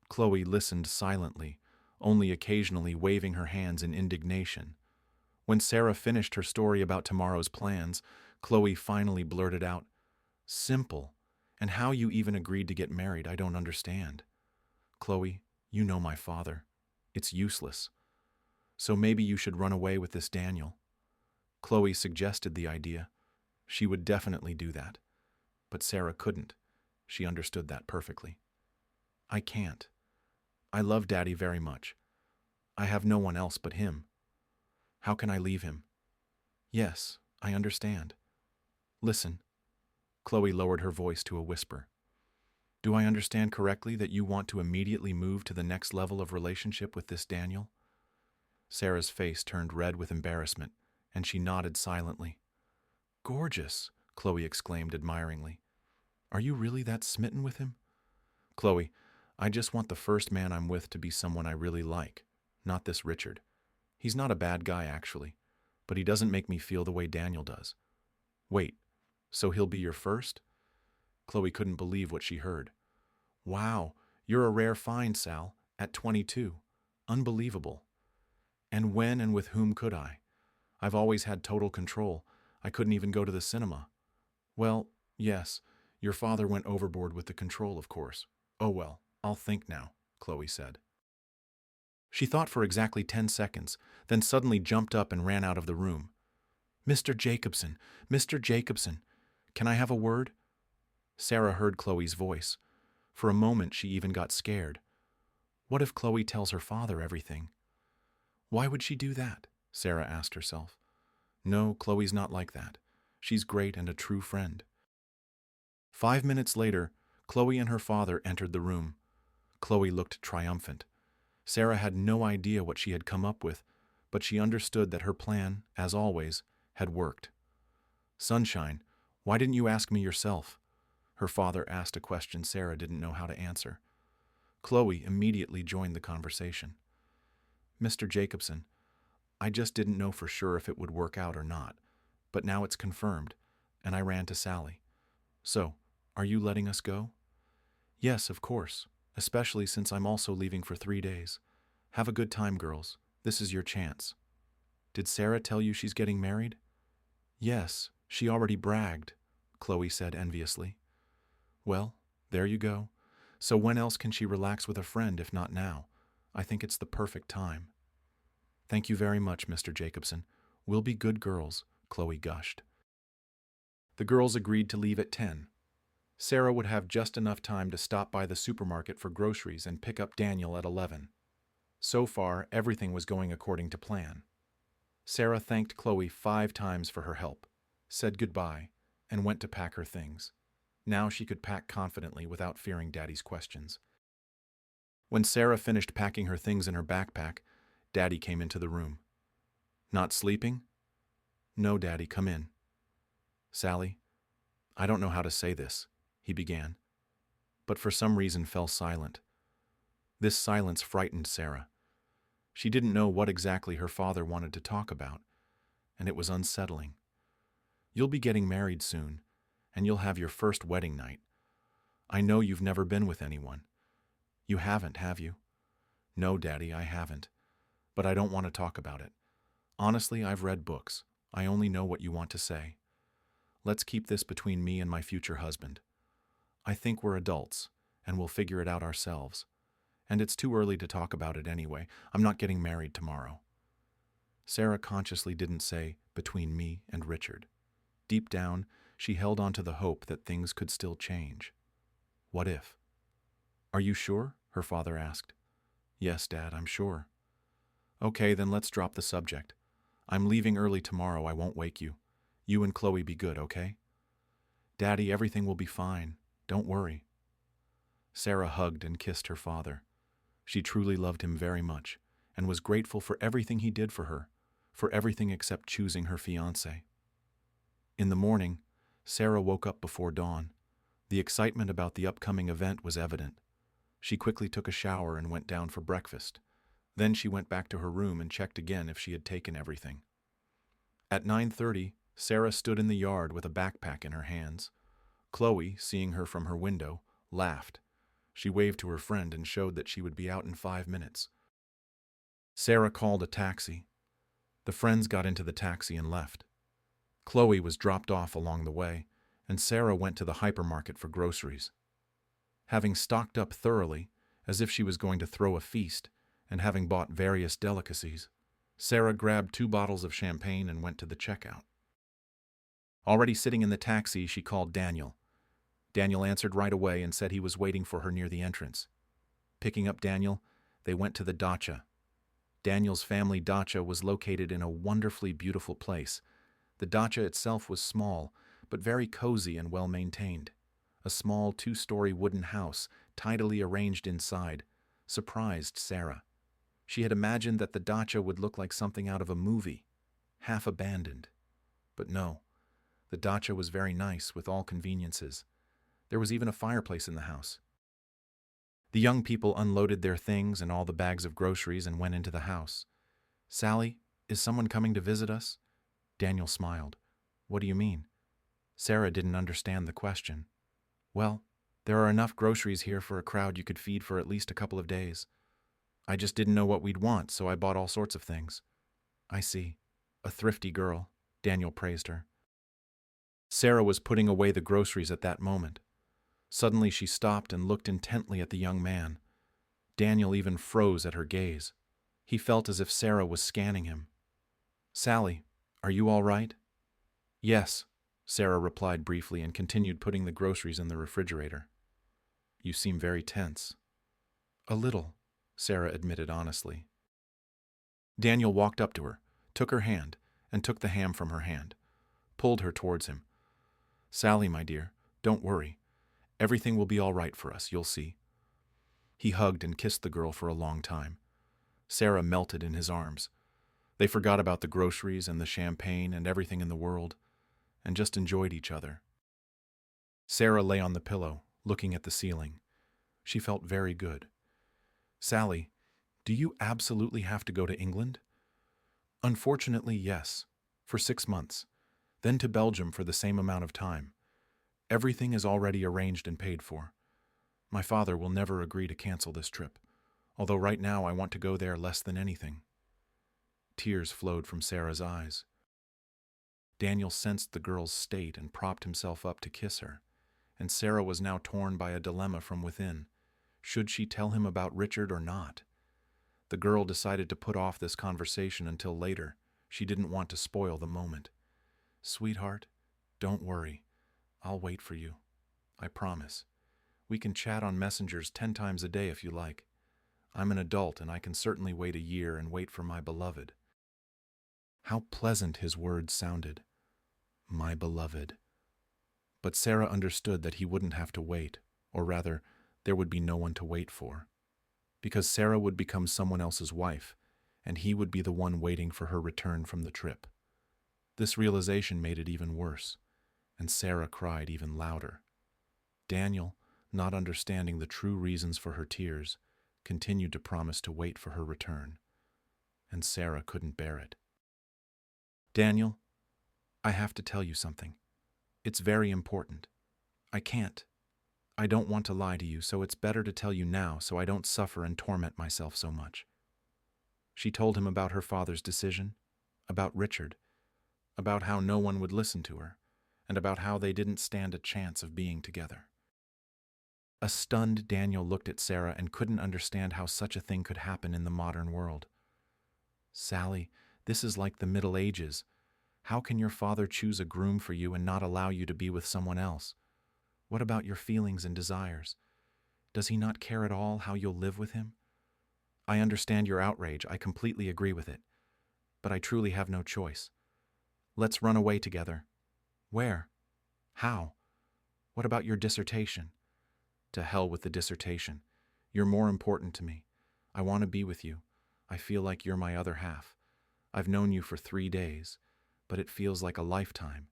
Chloe listened silently, only occasionally waving her hands in indignation. When Sarah finished her story about tomorrow's plans, Chloe finally blurted out, "Simple. And how you even agreed to get married, I don't understand. Chloe, you know my father. It's useless. So maybe you should run away with this Daniel." Chloe suggested the idea. She would definitely do that. But Sarah couldn't. She understood that perfectly. "I can't. I love Daddy very much. I have no one else but him. How can I leave him?" "Yes, I understand. Listen." Chloe lowered her voice to a whisper. "Do I understand correctly that you want to immediately move to the next level of relationship with this Daniel?" Sarah's face turned red with embarrassment, and she nodded silently. "Gorgeous," Chloe exclaimed admiringly. Are you really that smitten with him? Chloe, I just want the first man I'm with to be someone I really like, not this Richard. He's not a bad guy, actually, but he doesn't make me feel the way Daniel does. Wait, so he'll be your first? Chloe couldn't believe what she heard. Wow, you're a rare find, Sal, at 22. Unbelievable. And when and with whom could I? I've always had total control. I couldn't even go to the cinema. Well, yes, your father went overboard with the control, of course. Oh well, I'll think now, Chloe said. She thought for exactly 10 seconds, then suddenly jumped up and ran out of the room. Mr. Jacobson, Mr. Jacobson, can I have a word? Sarah heard Chloe's voice. For a moment she even got scared. What if Chloe tells her father everything? Why would she do that? Sarah asked herself. No, Chloe's not like that. She's great and a true friend. 5 minutes later, Chloe and her father entered the room. Chloe looked triumphant. Sarah had no idea what she had come up with, but she understood that her plan, as always, had worked. Sunshine, why didn't you ask me yourself? Her father asked a question Sarah didn't know how to answer. Chloe immediately joined the conversation. Mr. Jacobson, I just didn't know for sure if it would work out or not, but now it's confirmed, and I ran to Sally. So, are you letting us go? Yes, of course, especially since I'm also leaving for 3 days. Have a good time, girls. This is your chance. Did Sarah tell you she's getting married? Yes, she already bragged, Chloe said enviously. Well, there you go. So when else can she relax with a friend if not now? I think it's the perfect time. Thank you very much, Mr. Jacobson. We'll be good girls, Chloe gushed. The girls agreed to leave at 10. Sarah would have just enough time to stop by the supermarket for groceries and pick up Daniel at 11. So far, everything was going according to plan. Sarah thanked Chloe 5 times for her help, said goodbye, and went to pack her things. Now she could pack confidently without fearing Daddy's questions. When Sarah finished packing her things in her backpack, Daddy came into the room. Not sleeping? No, Daddy, come in. Sally, I don't know how to say this, he began, but for some reason fell silent. This silence frightened Sarah. She didn't know what exactly her father wanted to talk about, and it was unsettling. You'll be getting married soon, and you'll have your first wedding night. I know you've never been with anyone. You haven't, have you? No, Daddy, I haven't. But I don't want to talk about it. Honestly, I've read books. I only know what you want to say. Let's keep this between me and my future husband. I think we're adults, and we'll figure it out ourselves. And it's too early to talk about it anyway. I'm not getting married tomorrow. Sarah consciously didn't say, between me and Richard. Deep down, she held on to the hope that things could still change. What if? Are you sure? Her father asked. Yes, Dad, I'm sure. Okay, then let's drop the subject. I'm leaving early tomorrow. I won't wake you. You and Chloe be good, okay? Daddy, everything will be fine. Don't worry. Sarah hugged and kissed her father. She truly loved him very much and was grateful for everything he did for her, for everything except choosing her fiancé. In the morning, Sarah woke up before dawn. The excitement about the upcoming event was evident. She quickly took a shower and went down for breakfast. Then she went back to her room and checked again if she had taken everything. At 9:30, Sarah stood in the yard with a backpack in her hands. Chloe, seeing her from her window, laughed. She waved to her friend and showed that she would be out in 5 minutes. Sarah called a taxi. The friends got into the taxi and left. Chloe was dropped off along the way, and Sarah went to the hypermarket for groceries. Having stocked up thoroughly, as if she was going to throw a feast, and having bought various delicacies, Sarah grabbed 2 bottles of champagne and went to the checkout. Already sitting in the taxi, she called Daniel. Daniel answered right away and said he was waiting for her near the entrance. Picking up Daniel, they went to the dacha. Daniel's family dacha was located in a wonderfully beautiful place. The dacha itself was small, but very cozy and well-maintained. A small 2-story wooden house, tidily arranged inside, surprised Sarah. She had imagined that the dacha would look like something out of a movie, half abandoned. But no, the dacha was very nice with all conveniences. There was even a fireplace in the house. The young people unloaded their things and all the bags of groceries and went into the house. "Sally, is someone coming to visit us?" Daniel smiled. "What do you mean?" Sarah didn't understand the question. "Well, there are enough groceries here for a crowd you could feed for at least a couple of days. I just didn't know what we'd want, so I bought all sorts of things." "I see. A thrifty girl," Daniel praised her. Sarah was putting away the groceries at that moment. Suddenly she stopped and looked intently at the young man. Daniel even froze at her gaze. He felt as if Sarah was scanning him. "Sally, are you all right?" "Yes," Sarah replied briefly and continued putting the groceries in the refrigerator. "You seem very tense." "A little," Sarah admitted honestly. Daniel walked up to her, took her hand, and took the ham from her hand, pulled her towards him. "Sally, my dear, don't worry. Everything will be all right for us, you'll see." He hugged and kissed the girl for a long time. Sarah melted in his arms. They forgot about the groceries and the champagne and everything in the world, and just enjoyed each other. Sarah lay on the pillow, looking at the ceiling. She felt very good. "Sally, do you absolutely have to go to England?" "Unfortunately, yes. For 6 months. Then to Belgium for the same amount of time. Everything is already arranged and paid for. My father will never agree to cancel this trip, although right now I want to go there less than anything." Tears flowed from Sarah's eyes. Daniel sensed the girl's state and propped himself up to kiss her, and Sarah was now torn by a dilemma from within. Should she tell him about Richard or not? The girl decided to put off this conversation until later. She didn't want to spoil the moment. "Sweetheart, don't worry. I'll wait for you. I promise. We can chat on messengers 10 times a day if you like. I'm an adult and I can certainly wait a year and wait for my beloved." How pleasant his words sounded. My beloved. But Sarah understood that he wouldn't have to wait, or rather, there would be no one to wait for. Because Sarah would become someone else's wife, and he would be the one waiting for her return from the trip. This realization made it even worse, and Sarah cried even louder. Daniel, not understanding the true reasons for her tears, continued to promise to wait for her return, and Sarah couldn't bear it. "Daniel, I have to tell you something. It's very important. I can't. I don't want to lie to you, so it's better to tell you now so I don't suffer and torment myself so much." She told him about her father's decision, about Richard, about how no one would listen to her, and about how they didn't stand a chance of being together. A stunned Daniel looked at Sarah and couldn't understand how such a thing could happen in the modern world. "Sally, this is like the Middle Ages. How can your father choose a groom for you and not allow you to be with someone else? What about your feelings and desires? Does he not care at all how you'll live with him? I understand your outrage, I completely agree with it. But I truly have no choice. Let's run away together." "Where? How? What about your dissertation?" "To hell with the dissertation. You're more important to me. I want to be with you. I feel like you're my other half. I've known you for 3 days, but it feels like a lifetime.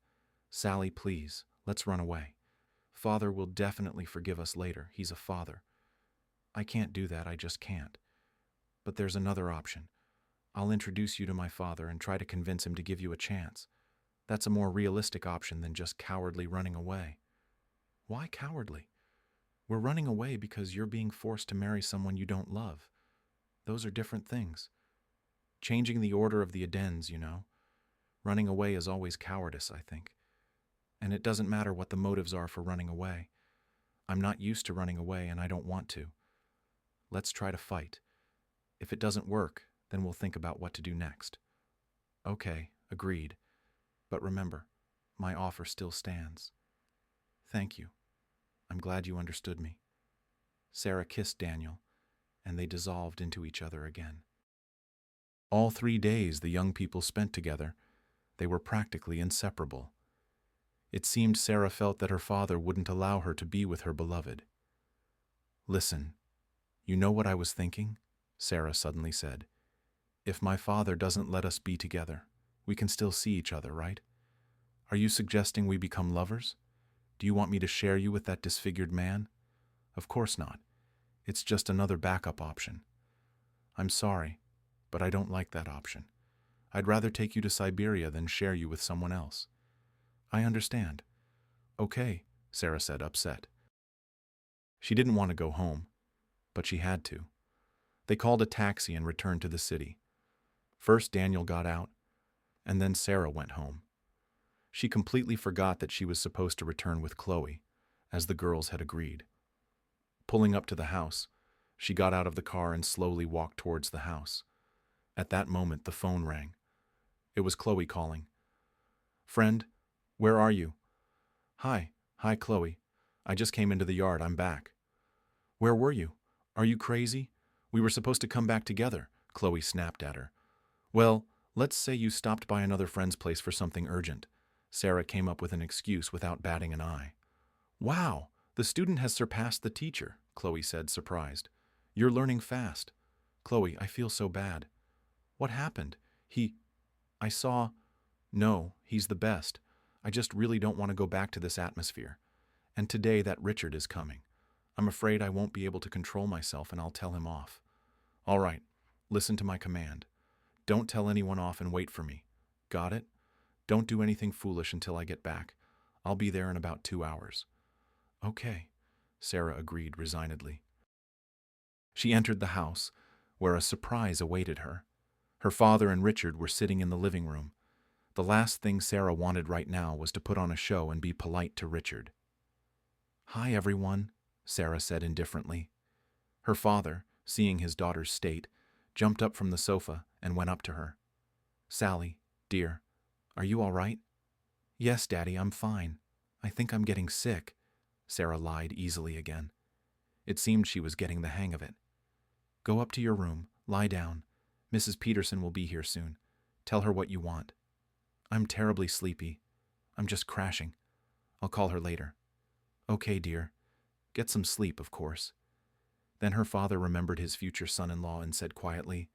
Sally, please, let's run away. Father will definitely forgive us later. He's a father. I can't do that, I just can't. But there's another option. I'll introduce you to my father and try to convince him to give you a chance. That's a more realistic option than just cowardly running away." "Why cowardly? We're running away because you're being forced to marry someone you don't love. Those are different things. Changing the order of the Adens, you know. Running away is always cowardice, I think. And it doesn't matter what the motives are for running away. I'm not used to running away and I don't want to. Let's try to fight. If it doesn't work, then we'll think about what to do next." "Okay, agreed. But remember, my offer still stands." "Thank you. I'm glad you understood me." Sarah kissed Daniel, and they dissolved into each other again. All 3 days the young people spent together, they were practically inseparable. It seemed Sarah felt that her father wouldn't allow her to be with her beloved. "Listen, you know what I was thinking?" Sarah suddenly said. "If my father doesn't let us be together, we can still see each other, right? Are you suggesting we become lovers? Do you want me to share you with that disfigured man? Of course not. It's just another backup option. I'm sorry, but I don't like that option. I'd rather take you to Siberia than share you with someone else. I understand. Okay, Sarah said, upset. She didn't want to go home, but she had to. They called a taxi and returned to the city. First Daniel got out, and then Sarah went home. She completely forgot that she was supposed to return with Chloe, as the girls had agreed. Pulling up to the house, she got out of the car and slowly walked towards the house. At that moment, the phone rang. It was Chloe calling. Friend, where are you? Hi, Chloe. I just came into the yard. I'm back. Where were you? Are you crazy? We were supposed to come back together, Chloe snapped at her. Well, let's say you stopped by another friend's place for something urgent. Sarah came up with an excuse without batting an eye. Wow, the student has surpassed the teacher, Chloe said, surprised. You're learning fast. Chloe, I feel so bad. What happened? I saw... No, he's the best. I just really don't want to go back to this atmosphere. And today that Richard is coming. I'm afraid I won't be able to control myself and I'll tell him off. All right, listen to my command. Don't tell anyone off and wait for me. Got it? Don't do anything foolish until I get back. I'll be there in about 2 hours. Okay, Sarah agreed resignedly. She entered the house, where a surprise awaited her. Her father and Richard were sitting in the living room. The last thing Sarah wanted right now was to put on a show and be polite to Richard. Hi, everyone, Sarah said indifferently. Her father, seeing his daughter's state, jumped up from the sofa and went up to her. Sally, dear, are you all right? Yes, Daddy, I'm fine. I think I'm getting sick, Sarah lied easily again. It seemed she was getting the hang of it. Go up to your room, lie down. Mrs. Peterson will be here soon. Tell her what you want. I'm terribly sleepy. I'm just crashing. I'll call her later. Okay, dear. Get some sleep, of course. Then her father remembered his future son-in-law and said quietly,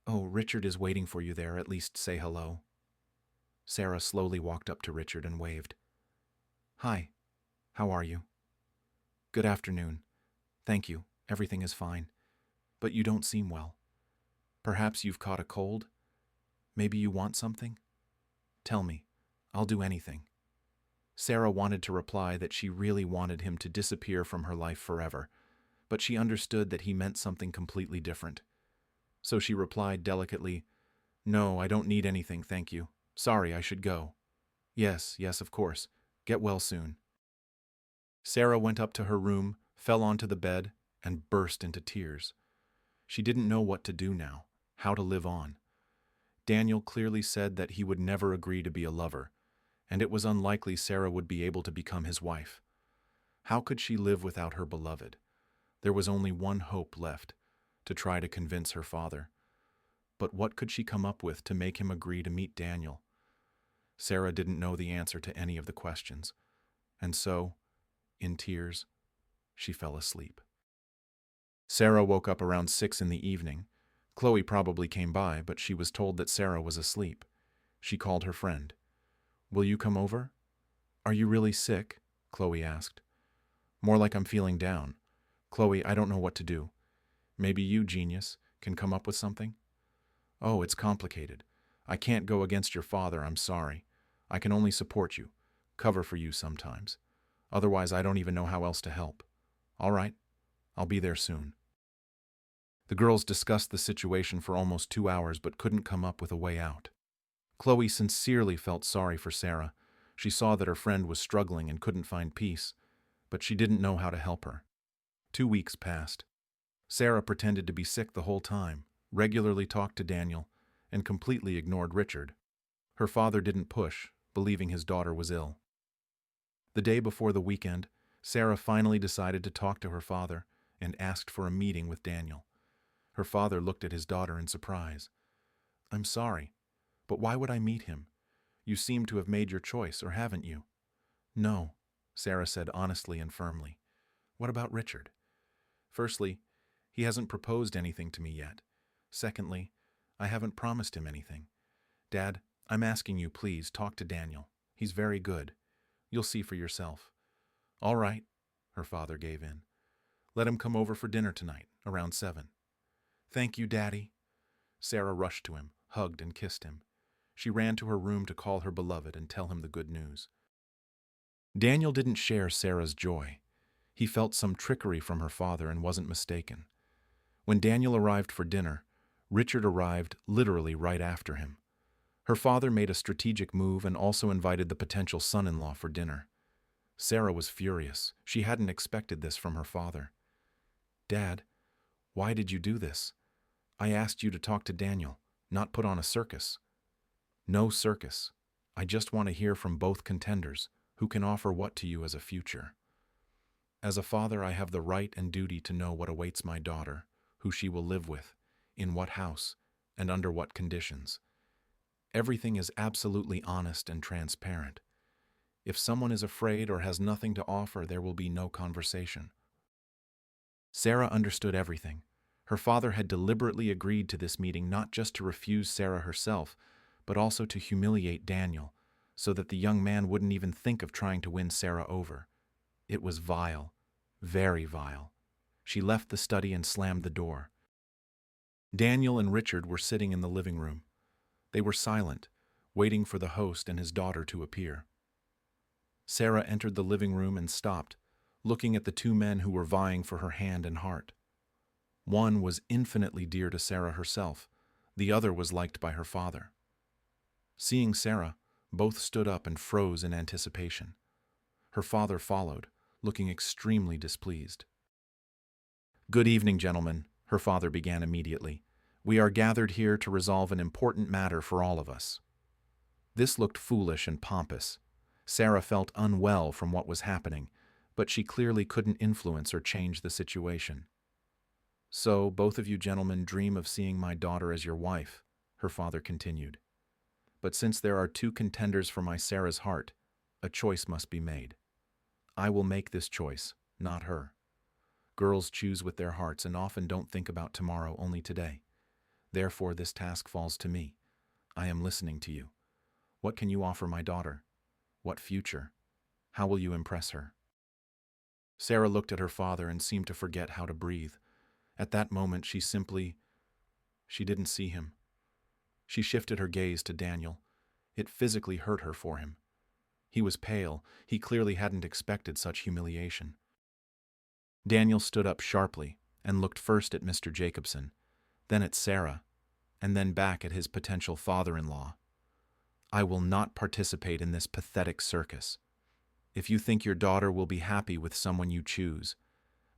Oh, Richard is waiting for you there. At least say hello. Sarah slowly walked up to Richard and waved. Hi. How are you? Good afternoon. Thank you. Everything is fine. But you don't seem well. Perhaps you've caught a cold? Maybe you want something? Tell me. I'll do anything. Sarah wanted to reply that she really wanted him to disappear from her life forever, but she understood that he meant something completely different. So she replied delicately, No, I don't need anything, thank you. Sorry, I should go. Yes, of course. Get well soon. Sarah went up to her room, fell onto the bed, and burst into tears. She didn't know what to do now, how to live on. Daniel clearly said that he would never agree to be a lover, and it was unlikely Sarah would be able to become his wife. How could she live without her beloved? There was only one hope left, to try to convince her father. But what could she come up with to make him agree to meet Daniel? Sarah didn't know the answer to any of the questions, and so, in tears, she fell asleep. Sarah woke up around 6 in the evening. Chloe probably came by, but she was told that Sarah was asleep. She called her friend. Will you come over? Are you really sick? Chloe asked. More like I'm feeling down. Chloe, I don't know what to do. Maybe you, genius, can come up with something? Oh, it's complicated. I can't go against your father, I'm sorry. I can only support you, cover for you sometimes. Otherwise, I don't even know how else to help. All right, I'll be there soon. The girls discussed the situation for almost 2 hours but couldn't come up with a way out. Chloe sincerely felt sorry for Sarah. She saw that her friend was struggling and couldn't find peace, but she didn't know how to help her. 2 weeks passed. Sarah pretended to be sick the whole time, regularly talked to Daniel, and completely ignored Richard. Her father didn't push, believing his daughter was ill. The day before the weekend, Sarah finally decided to talk to her father and asked for a meeting with Daniel. Her father looked at his daughter in surprise. I'm sorry, but why would I meet him? You seem to have made your choice, or haven't you? No, Sarah said honestly and firmly. What about Richard? Firstly, he hasn't proposed anything to me yet. Secondly, I haven't promised him anything. Dad, I'm asking you, please, talk to Daniel. He's very good. You'll see for yourself." "All right," her father gave in. "Let him come over for dinner tonight, around 7. "Thank you, Daddy." Sarah rushed to him, hugged and kissed him. She ran to her room to call her beloved and tell him the good news. Daniel didn't share Sarah's joy. He felt some trickery from her father and wasn't mistaken. When Daniel arrived for dinner, Richard arrived literally right after him. Her father made a strategic move and also invited the potential son-in-law for dinner. Sarah was furious. She hadn't expected this from her father. "Dad, why did you do this? I asked you to talk to Daniel, not put on a circus." "No circus. I just want to hear from both contenders, who can offer what to you as a future. As a father, I have the right and duty to know what awaits my daughter, who she will live with, in what house, and under what conditions. Everything is absolutely honest and transparent. If someone is afraid or has nothing to offer, there will be no conversation." Sarah understood everything. Her father had deliberately agreed to this meeting not just to refuse Sarah herself, but also to humiliate Daniel, so that the young man wouldn't even think of trying to win Sarah over. It was vile, very vile. She left the study and slammed the door. Daniel and Richard were sitting in the living room. They were silent, waiting for the host and his daughter to appear. Sarah entered the living room and stopped, looking at the two men who were vying for her hand and heart. One was infinitely dear to Sarah herself. The other was liked by her father. Seeing Sarah, both stood up and froze in anticipation. Her father followed, looking extremely displeased. "Good evening, gentlemen," her father began immediately. "We are gathered here to resolve an important matter for all of us." This looked foolish and pompous. Sarah felt unwell from what was happening, but she clearly couldn't influence or change the situation. "So, both of you gentlemen dream of seeing my daughter as your wife," her father continued. "But since there are two contenders for my Sarah's heart, a choice must be made. I will make this choice, not her. Girls choose with their hearts and often don't think about tomorrow, only today. Therefore, this task falls to me. I am listening to you. What can you offer my daughter? What future? How will you impress her?" Sarah looked at her father and seemed to forget how to breathe. At that moment, she didn't see him. She shifted her gaze to Daniel. It physically hurt her for him. He was pale. He clearly hadn't expected such humiliation. Daniel stood up sharply and looked first at Mr. Jacobson, then at Sarah, and then back at his potential father-in-law. "I will not participate in this pathetic circus. If you think your daughter will be happy with someone you choose,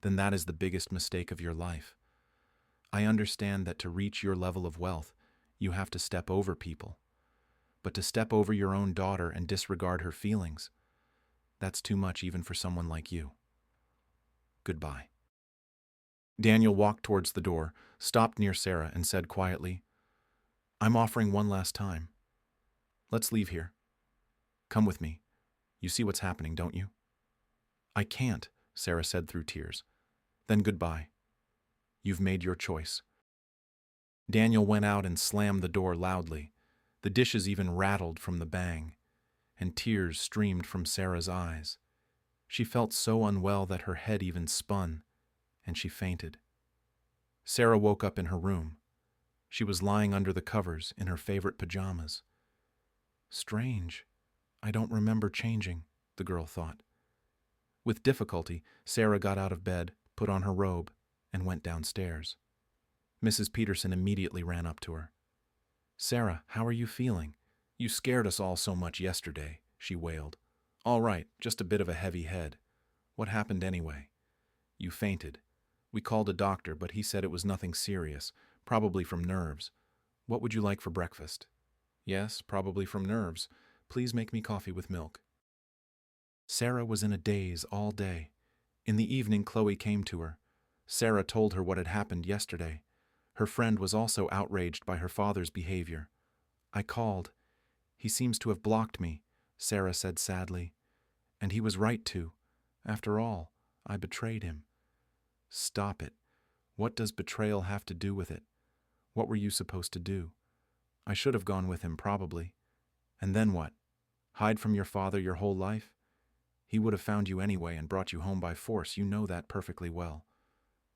then that is the biggest mistake of your life. I understand that to reach your level of wealth, you have to step over people. But to step over your own daughter and disregard her feelings, that's too much even for someone like you. Goodbye." Daniel walked towards the door, stopped near Sarah, and said quietly, "I'm offering one last time. Let's leave here. Come with me. You see what's happening, don't you?" "I can't," Sarah said through tears. "Then goodbye. You've made your choice." Daniel went out and slammed the door loudly. The dishes even rattled from the bang, and tears streamed from Sarah's eyes. She felt so unwell that her head even spun, and she fainted. Sarah woke up in her room. She was lying under the covers in her favorite pajamas. "Strange. I don't remember changing," the girl thought. With difficulty, Sarah got out of bed, put on her robe, and went downstairs. Mrs. Peterson immediately ran up to her. "Sarah, how are you feeling? You scared us all so much yesterday," she wailed. "All right, just a bit of a heavy head. What happened anyway?" "You fainted. We called a doctor, but he said it was nothing serious, probably from nerves. What would you like for breakfast?" "Yes, probably from nerves. Please make me coffee with milk." Sarah was in a daze all day. In the evening, Chloe came to her. Sarah told her what had happened yesterday. Her friend was also outraged by her father's behavior. "I called. He seems to have blocked me," Sarah said sadly. "And he was right to. After all, I betrayed him." "Stop it. What does betrayal have to do with it? What were you supposed to do? I should have gone with him, probably. And then what? Hide from your father your whole life? He would have found you anyway and brought you home by force. You know that perfectly well.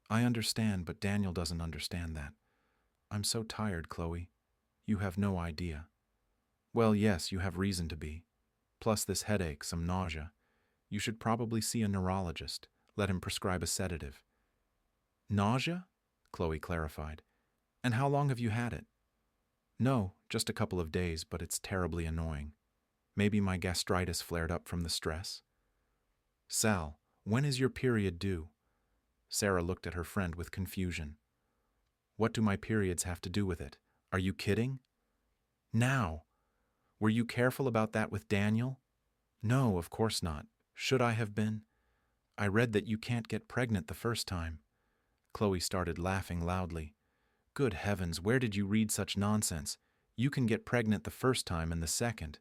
I understand, but Daniel doesn't understand that. I'm so tired, Chloe. You have no idea. Well, yes, you have reason to be. Plus this headache, some nausea. You should probably see a neurologist. Let him prescribe a sedative. Nausea? Chloe clarified. And how long have you had it? No, just a couple of days, but it's terribly annoying. Maybe my gastritis flared up from the stress. Sal, when is your period due? Sarah looked at her friend with confusion. What do my periods have to do with it? Are you kidding? Now. Were you careful about that with Daniel? No, of course not. Should I have been? I read that you can't get pregnant the first time. Chloe started laughing loudly. Good heavens, where did you read such nonsense? You can get pregnant the first time and the second.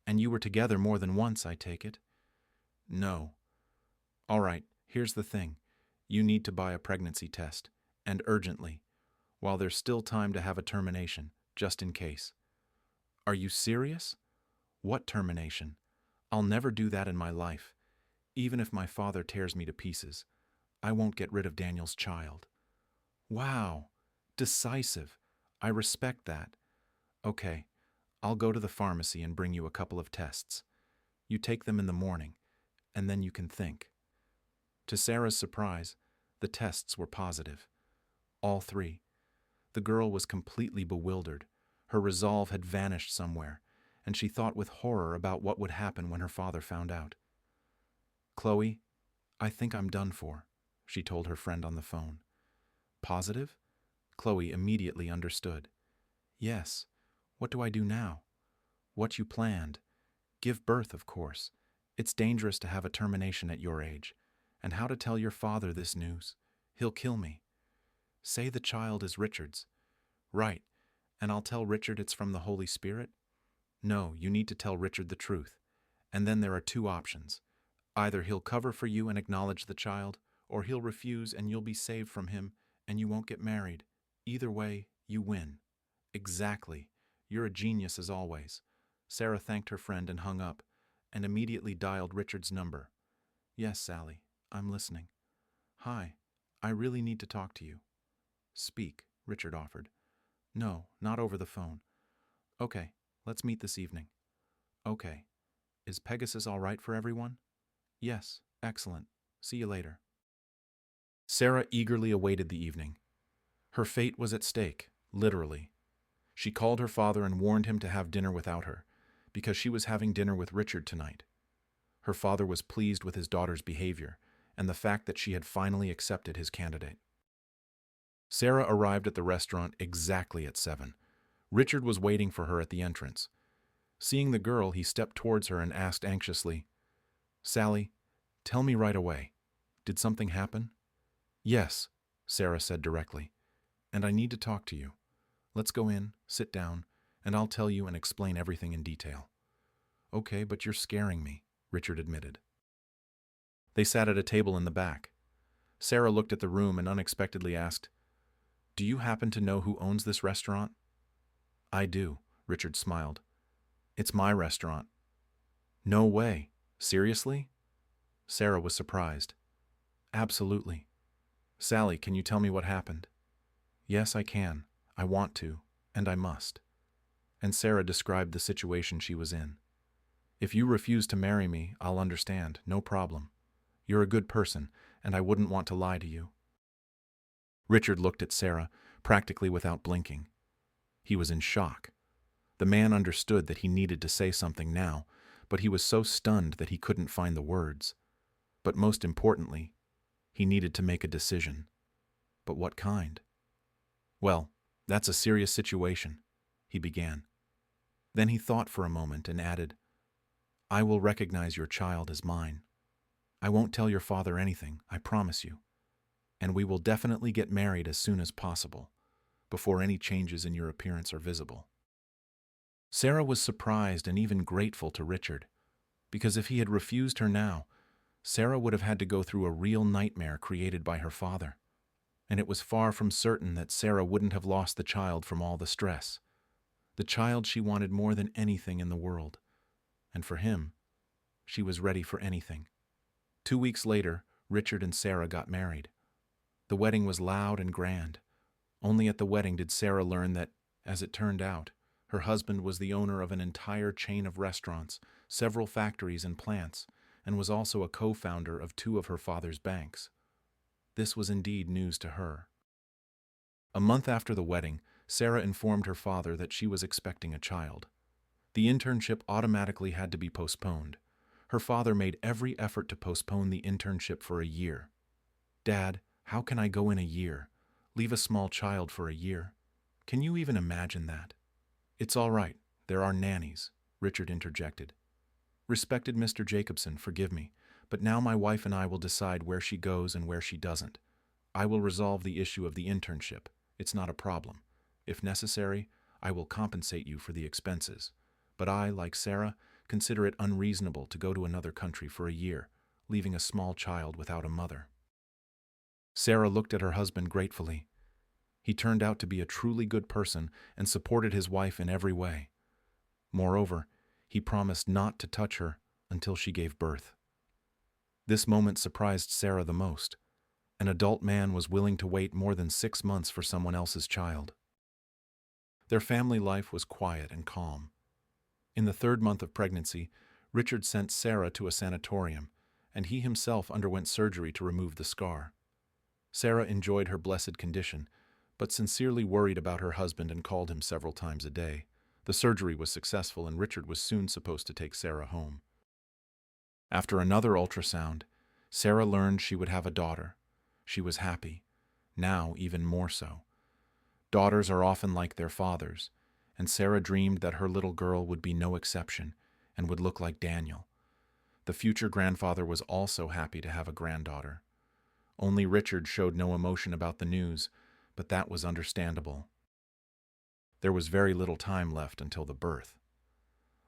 And you were together more than once, I take it? No. All right, here's the thing. You need to buy a pregnancy test, and urgently, while there's still time to have a termination, just in case. Are you serious? What termination? I'll never do that in my life. Even if my father tears me to pieces, I won't get rid of Daniel's child. Wow, decisive. I respect that. Okay, I'll go to the pharmacy and bring you a couple of tests. You take them in the morning, and then you can think. To Sarah's surprise, the tests were positive. All three. The girl was completely bewildered. Her resolve had vanished somewhere, and she thought with horror about what would happen when her father found out. Chloe, I think I'm done for, she told her friend on the phone. Positive? Chloe immediately understood. Yes. What do I do now? What you planned. Give birth, of course. It's dangerous to have a termination at your age. And how to tell your father this news? He'll kill me. Say the child is Richard's. Right. And I'll tell Richard it's from the Holy Spirit? No, you need to tell Richard the truth. And then there are two options. Either he'll cover for you and acknowledge the child, or he'll refuse and you'll be saved from him and you won't get married. Either way, you win. Exactly. You're a genius as always. Sarah thanked her friend and hung up, and immediately dialed Richard's number. Yes, Sally, I'm listening. Hi, I really need to talk to you. Speak, Richard offered. No, not over the phone. Okay, let's meet this evening. Okay. Is Pegasus all right for everyone? Yes, excellent. See you later. Sarah eagerly awaited the evening. Her fate was at stake, literally. She called her father and warned him to have dinner without her, because she was having dinner with Richard tonight. Her father was pleased with his daughter's behavior and the fact that she had finally accepted his candidate. Sarah arrived at the restaurant exactly at 7. Richard was waiting for her at the entrance. Seeing the girl, he stepped towards her and asked anxiously, Sally, tell me right away. Did something happen? Yes, Sarah said directly. And I need to talk to you. Let's go in, sit down, and I'll tell you and explain everything in detail. Okay, but you're scaring me, Richard admitted. They sat at a table in the back. Sarah looked at the room and unexpectedly asked, Do you happen to know who owns this restaurant? I do, Richard smiled. It's my restaurant. No way. Seriously? Sarah was surprised. Absolutely. Sally, can you tell me what happened? Yes, I can. I want to, and I must. And Sarah described the situation she was in. If you refuse to marry me, I'll understand, no problem. You're a good person, and I wouldn't want to lie to you. Richard looked at Sarah, practically without blinking. He was in shock. The man understood that he needed to say something now, but he was so stunned that he couldn't find the words. But most importantly, he needed to make a decision. But what kind? Well, that's a serious situation, he began. Then he thought for a moment and added, I will recognize your child as mine. I won't tell your father anything, I promise you. And we will definitely get married as soon as possible, before any changes in your appearance are visible. Sarah was surprised and even grateful to Richard, because if he had refused her now, Sarah would have had to go through a real nightmare created by her father. And it was far from certain that Sarah wouldn't have lost the child from all the stress. The child she wanted more than anything in the world. And for him, she was ready for anything. 2 weeks later, Richard and Sarah got married. The wedding was loud and grand. Only at the wedding did Sarah learn that, as it turned out, her husband was the owner of an entire chain of restaurants, several factories and plants, and was also a co-founder of 2 of her father's banks. This was indeed news to her. A month after the wedding, Sarah informed her father that she was expecting a child. The internship automatically had to be postponed. Her father made every effort to postpone the internship for a year. "Dad, how can I go in a year? Leave a small child for a year? Can you even imagine that?" "It's all right. There are nannies," Richard interjected. "Respected Mr. Jacobson, forgive me, but now my wife and I will decide where she goes and where she doesn't. I will resolve the issue of the internship. It's not a problem. If necessary, I will compensate you for the expenses. But I, like Sarah, consider it unreasonable to go to another country for a year, leaving a small child without a mother." Sarah looked at her husband gratefully. He turned out to be a truly good person and supported his wife in every way. Moreover, he promised not to touch her until she gave birth. This moment surprised Sarah the most. An adult man was willing to wait more than 6 months for someone else's child. Their family life was quiet and calm. In the 3rd month of pregnancy, Richard sent Sarah to a sanatorium, and he himself underwent surgery to remove the scar. Sarah enjoyed her blessed condition, but sincerely worried about her husband and called him several times a day. The surgery was successful, and Richard was soon supposed to take Sarah home. After another ultrasound, Sarah learned she would have a daughter. She was happy, now even more so. Daughters are often like their fathers, and Sarah dreamed that her little girl would be no exception and would look like Daniel. The future grandfather was also happy to have a granddaughter. Only Richard showed no emotion about the news, but that was understandable. There was very little time left until the birth.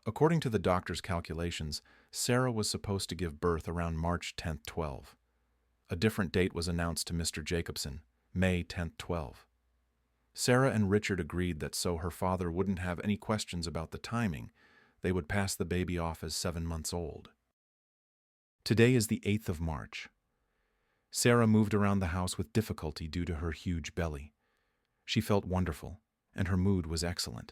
According to the doctor's calculations, Sarah was supposed to give birth around March 10th, 12. A different date was announced to Mr. Jacobson, May 10th, 12. Sarah and Richard agreed that so her father wouldn't have any questions about the timing, they would pass the baby off as 7 months old. Today is the 8th of March. Sarah moved around the house with difficulty due to her huge belly. She felt wonderful, and her mood was excellent.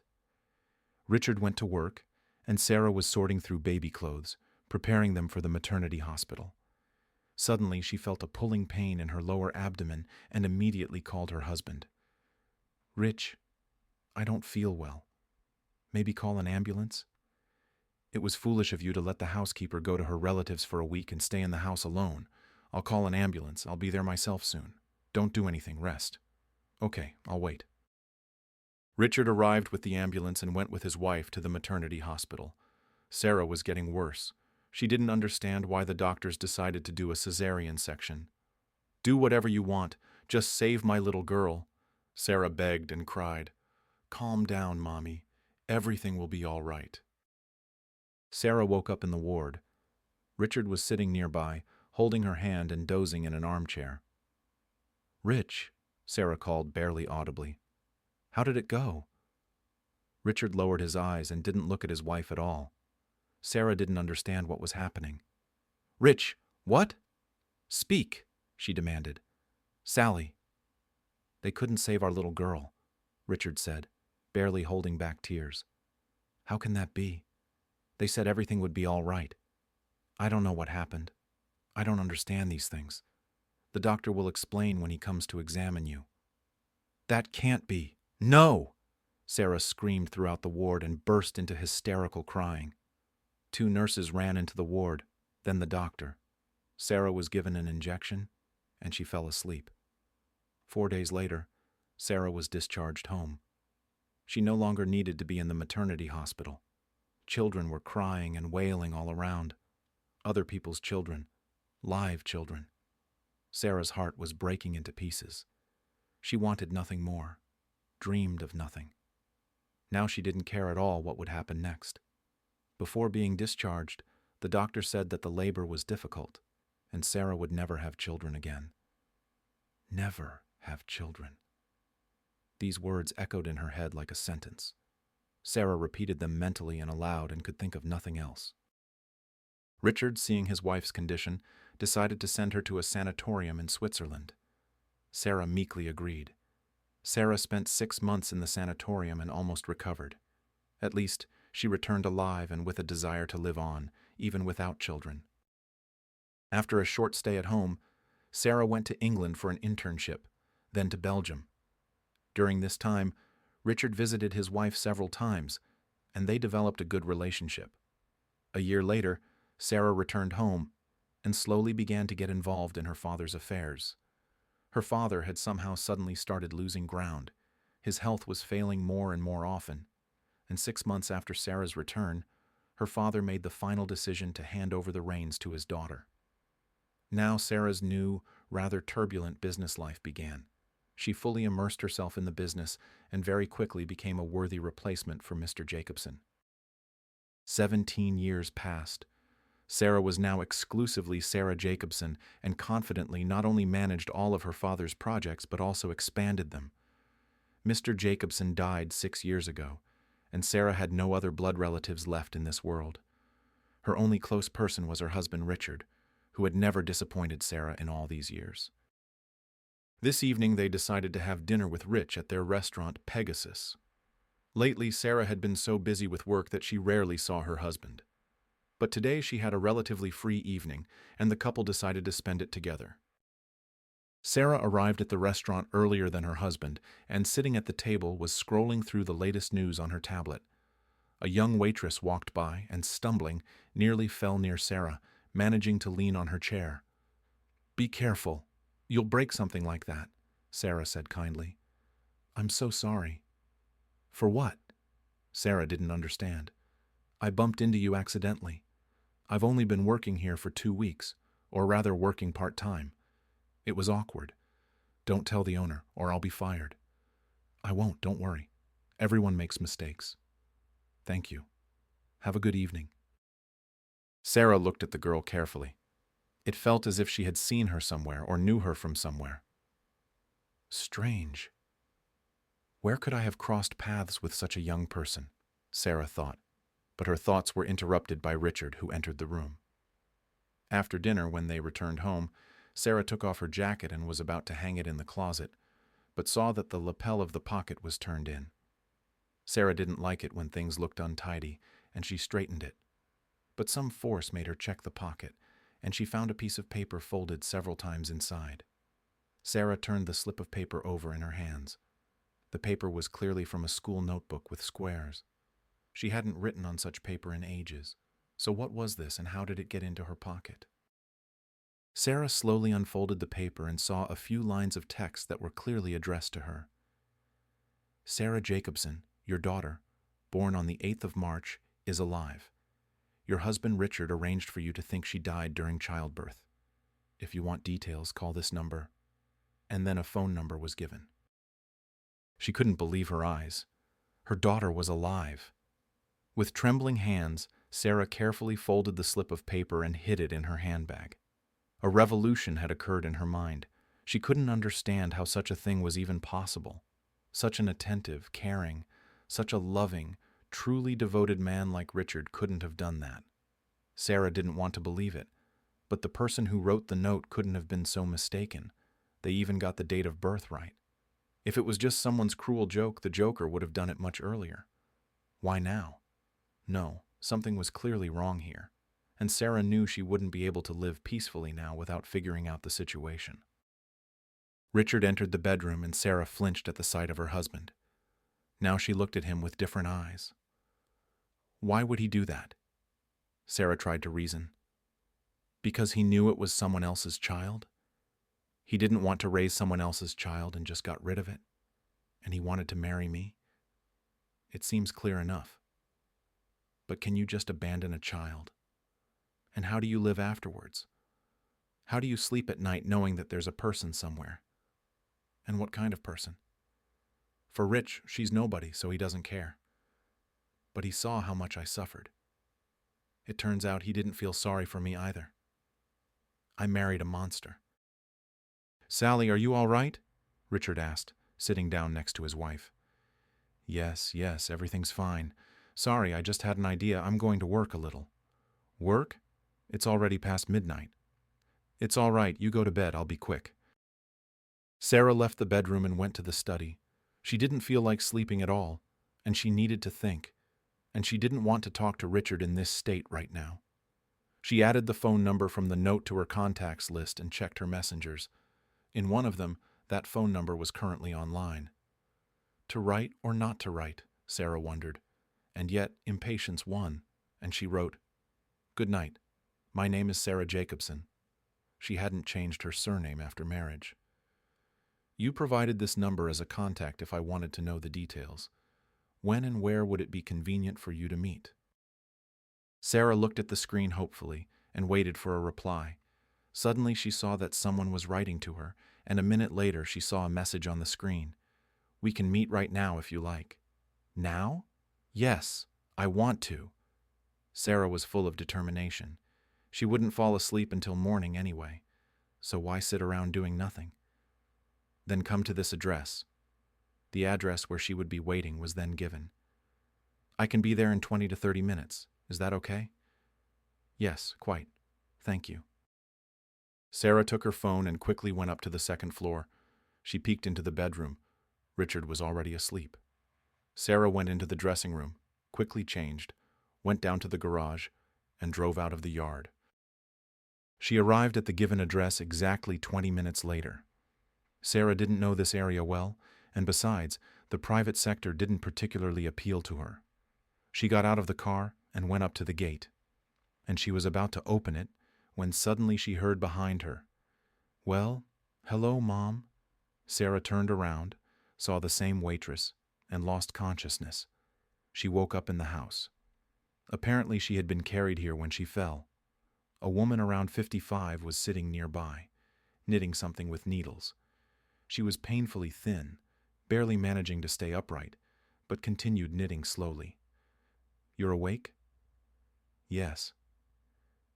Richard went to work, and Sarah was sorting through baby clothes, preparing them for the maternity hospital. Suddenly, she felt a pulling pain in her lower abdomen and immediately called her husband. "Rich, I don't feel well. Maybe call an ambulance?" "It was foolish of you to let the housekeeper go to her relatives for a week and stay in the house alone. I'll call an ambulance. I'll be there myself soon. Don't do anything. Rest." "Okay, I'll wait." Richard arrived with the ambulance and went with his wife to the maternity hospital. Sarah was getting worse. She didn't understand why the doctors decided to do a cesarean section. "Do whatever you want. Just save my little girl," Sarah begged and cried. "Calm down, Mommy. Everything will be all right." Sarah woke up in the ward. Richard was sitting nearby, holding her hand and dozing in an armchair. "Rich," Sarah called barely audibly. "How did it go?" Richard lowered his eyes and didn't look at his wife at all. Sarah didn't understand what was happening. "Rich, what?" "Speak," she demanded. "Sally." "They couldn't save our little girl," Richard said, barely holding back tears. "How can that be? They said everything would be all right. I don't know what happened. I don't understand these things. The doctor will explain when he comes to examine you." "That can't be. No!" Sarah screamed throughout the ward and burst into hysterical crying. 2 nurses ran into the ward, then the doctor. Sarah was given an injection, and she fell asleep. 4 days later, Sarah was discharged home. She no longer needed to be in the maternity hospital. Children were crying and wailing all around. Other people's children, live children. Sarah's heart was breaking into pieces. She wanted nothing more, dreamed of nothing. Now she didn't care at all what would happen next. Before being discharged, the doctor said that the labor was difficult, and Sarah would never have children again. Never have children. These words echoed in her head like a sentence. Sarah repeated them mentally and aloud and could think of nothing else. Richard, seeing his wife's condition, decided to send her to a sanatorium in Switzerland. Sarah meekly agreed. Sarah spent 6 months in the sanatorium and almost recovered. At least, she returned alive and with a desire to live on, even without children. After a short stay at home, Sarah went to England for an internship, then to Belgium. During this time, Richard visited his wife several times, and they developed a good relationship. A year later, Sarah returned home and slowly began to get involved in her father's affairs. Her father had somehow suddenly started losing ground. His health was failing more and more often, and 6 months after Sarah's return, her father made the final decision to hand over the reins to his daughter. Now Sarah's new, rather turbulent business life began. She fully immersed herself in the business and very quickly became a worthy replacement for Mr. Jacobson. 17 years passed. Sarah was now exclusively Sarah Jacobson and confidently not only managed all of her father's projects but also expanded them. Mr. Jacobson died 6 years ago, and Sarah had no other blood relatives left in this world. Her only close person was her husband Richard, who had never disappointed Sarah in all these years. This evening they decided to have dinner with Rich at their restaurant Pegasus. Lately, Sarah had been so busy with work that she rarely saw her husband. But today she had a relatively free evening, and the couple decided to spend it together. Sarah arrived at the restaurant earlier than her husband, and sitting at the table was scrolling through the latest news on her tablet. A young waitress walked by and, stumbling, nearly fell near Sarah, managing to lean on her chair. "Be careful. You'll break something like that," Sarah said kindly. "I'm so sorry." "For what?" Sarah didn't understand. "I bumped into you accidentally. I've only been working here for 2 weeks, or rather working part-time. It was awkward. Don't tell the owner, or I'll be fired." "I won't, don't worry. Everyone makes mistakes." "Thank you. Have a good evening." Sarah looked at the girl carefully. It felt as if she had seen her somewhere or knew her from somewhere. Strange. Where could I have crossed paths with such a young person? Sarah thought, but her thoughts were interrupted by Richard, who entered the room. After dinner, when they returned home, Sarah took off her jacket and was about to hang it in the closet, but saw that the lapel of the pocket was turned in. Sarah didn't like it when things looked untidy, and she straightened it. But some force made her check the pocket, and she found a piece of paper folded several times inside. Sarah turned the slip of paper over in her hands. The paper was clearly from a school notebook with squares. She hadn't written on such paper in ages, so what was this and how did it get into her pocket? Sarah slowly unfolded the paper and saw a few lines of text that were clearly addressed to her. "Sarah Jacobson, your daughter, born on the 8th of March, is alive. Your husband Richard arranged for you to think she died during childbirth. If you want details, call this number." And then a phone number was given. She couldn't believe her eyes. Her daughter was alive. With trembling hands, Sarah carefully folded the slip of paper and hid it in her handbag. A revolution had occurred in her mind. She couldn't understand how such a thing was even possible. Such an attentive, caring, such a loving, truly devoted man like Richard couldn't have done that. Sarah didn't want to believe it, but the person who wrote the note couldn't have been so mistaken. They even got the date of birth right. If it was just someone's cruel joke, the joker would have done it much earlier. Why now? No, something was clearly wrong here, and Sarah knew she wouldn't be able to live peacefully now without figuring out the situation. Richard entered the bedroom and Sarah flinched at the sight of her husband. Now she looked at him with different eyes. Why would he do that? Sarah tried to reason. Because he knew it was someone else's child? He didn't want to raise someone else's child and just got rid of it? And he wanted to marry me? It seems clear enough. But can you just abandon a child? And how do you live afterwards? How do you sleep at night knowing that there's a person somewhere? And what kind of person? For Rich, she's nobody, so he doesn't care. But he saw how much I suffered. It turns out he didn't feel sorry for me either. I married a monster. "Sally, are you all right?" Richard asked, sitting down next to his wife. Yes, everything's fine. Sorry, I just had an idea. I'm going to work a little." "Work? It's already past midnight." It's all right, you go to bed, I'll be quick. Sarah left the bedroom and went to the study. She didn't feel like sleeping at all, and she needed to think, and she didn't want to talk to Richard in this state right now. She added the phone number from the note to her contacts list and checked her messengers. In one of them, that phone number was currently online. To write or not to write, Sarah wondered, and yet impatience won, and she wrote, "Good night. My name is Sarah Jacobson." She hadn't changed her surname after marriage. "You provided this number as a contact if I wanted to know the details. When and where would it be convenient for you to meet?" Sarah looked at the screen hopefully and waited for a reply. Suddenly she saw that someone was writing to her, and a minute later she saw a message on the screen. "We can meet right now if you like." Now? Yes, I want to. Sarah was full of determination. She wouldn't fall asleep until morning anyway, so why sit around doing nothing? Then come to this address. The address where she would be waiting was then given. "I can be there in 20 to 30 minutes. Is that okay?" "Yes, quite. Thank you." Sarah took her phone and quickly went up to the second floor. She peeked into the bedroom. Richard was already asleep. Sarah went into the dressing room, quickly changed, went down to the garage, and drove out of the yard. She arrived at the given address exactly 20 minutes later. Sarah didn't know this area well, and besides, the private sector didn't particularly appeal to her. She got out of the car and went up to the gate, and she was about to open it when suddenly she heard behind her, "Well, hello, Mom." Sarah turned around, saw the same waitress, and lost consciousness. She woke up in the house. Apparently she had been carried here when she fell. A woman around 55 was sitting nearby, knitting something with needles. She was painfully thin, barely managing to stay upright, but continued knitting slowly. "You're awake?" "Yes."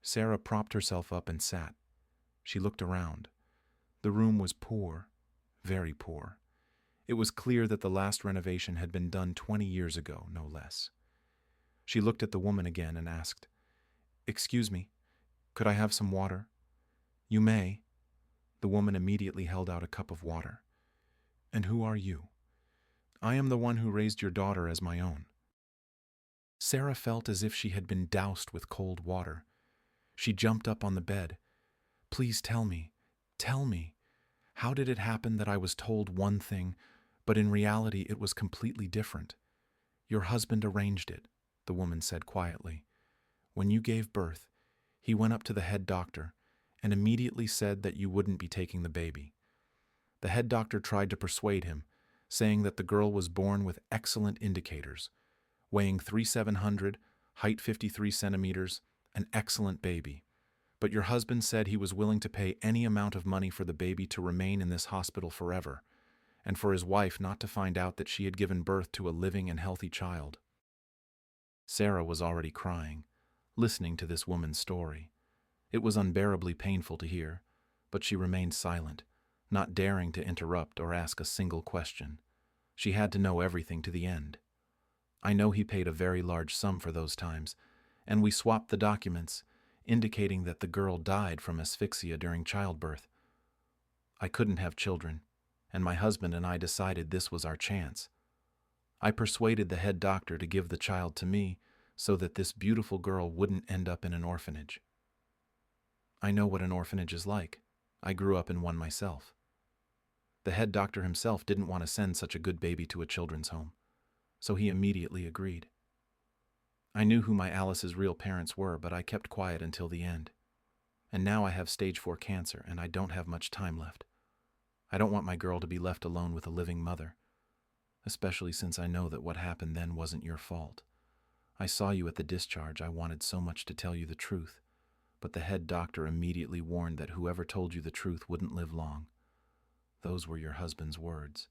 Sarah propped herself up and sat. She looked around. The room was poor, very poor. It was clear that the last renovation had been done 20 years ago, no less. She looked at the woman again and asked, "Excuse me, could I have some water?" "You may." The woman immediately held out a cup of water. "And who are you?" "I am the one who raised your daughter as my own." Sarah felt as if she had been doused with cold water. She jumped up on the bed. "Please tell me. Tell me. How did it happen that I was told one thing, but in reality it was completely different?" "Your husband arranged it," the woman said quietly. "When you gave birth, he went up to the head doctor and immediately said that you wouldn't be taking the baby. The head doctor tried to persuade him, saying that the girl was born with excellent indicators, weighing 3,700, height 53 centimeters, an excellent baby. But your husband said he was willing to pay any amount of money for the baby to remain in this hospital forever, and for his wife not to find out that she had given birth to a living and healthy child." Sarah was already crying, listening to this woman's story. It was unbearably painful to hear, but she remained silent, not daring to interrupt or ask a single question. She had to know everything to the end. "I know he paid a very large sum for those times, and we swapped the documents, indicating that the girl died from asphyxia during childbirth. I couldn't have children, and my husband and I decided this was our chance. I persuaded the head doctor to give the child to me so that this beautiful girl wouldn't end up in an orphanage. I know what an orphanage is like. I grew up in one myself. The head doctor himself didn't want to send such a good baby to a children's home, so he immediately agreed. I knew who my Alice's real parents were, but I kept quiet until the end. And now I have stage 4 cancer, and I don't have much time left. I don't want my girl to be left alone with a living mother, especially since I know that what happened then wasn't your fault. I saw you at the discharge. I wanted so much to tell you the truth, but the head doctor immediately warned that whoever told you the truth wouldn't live long. Those were your husband's words,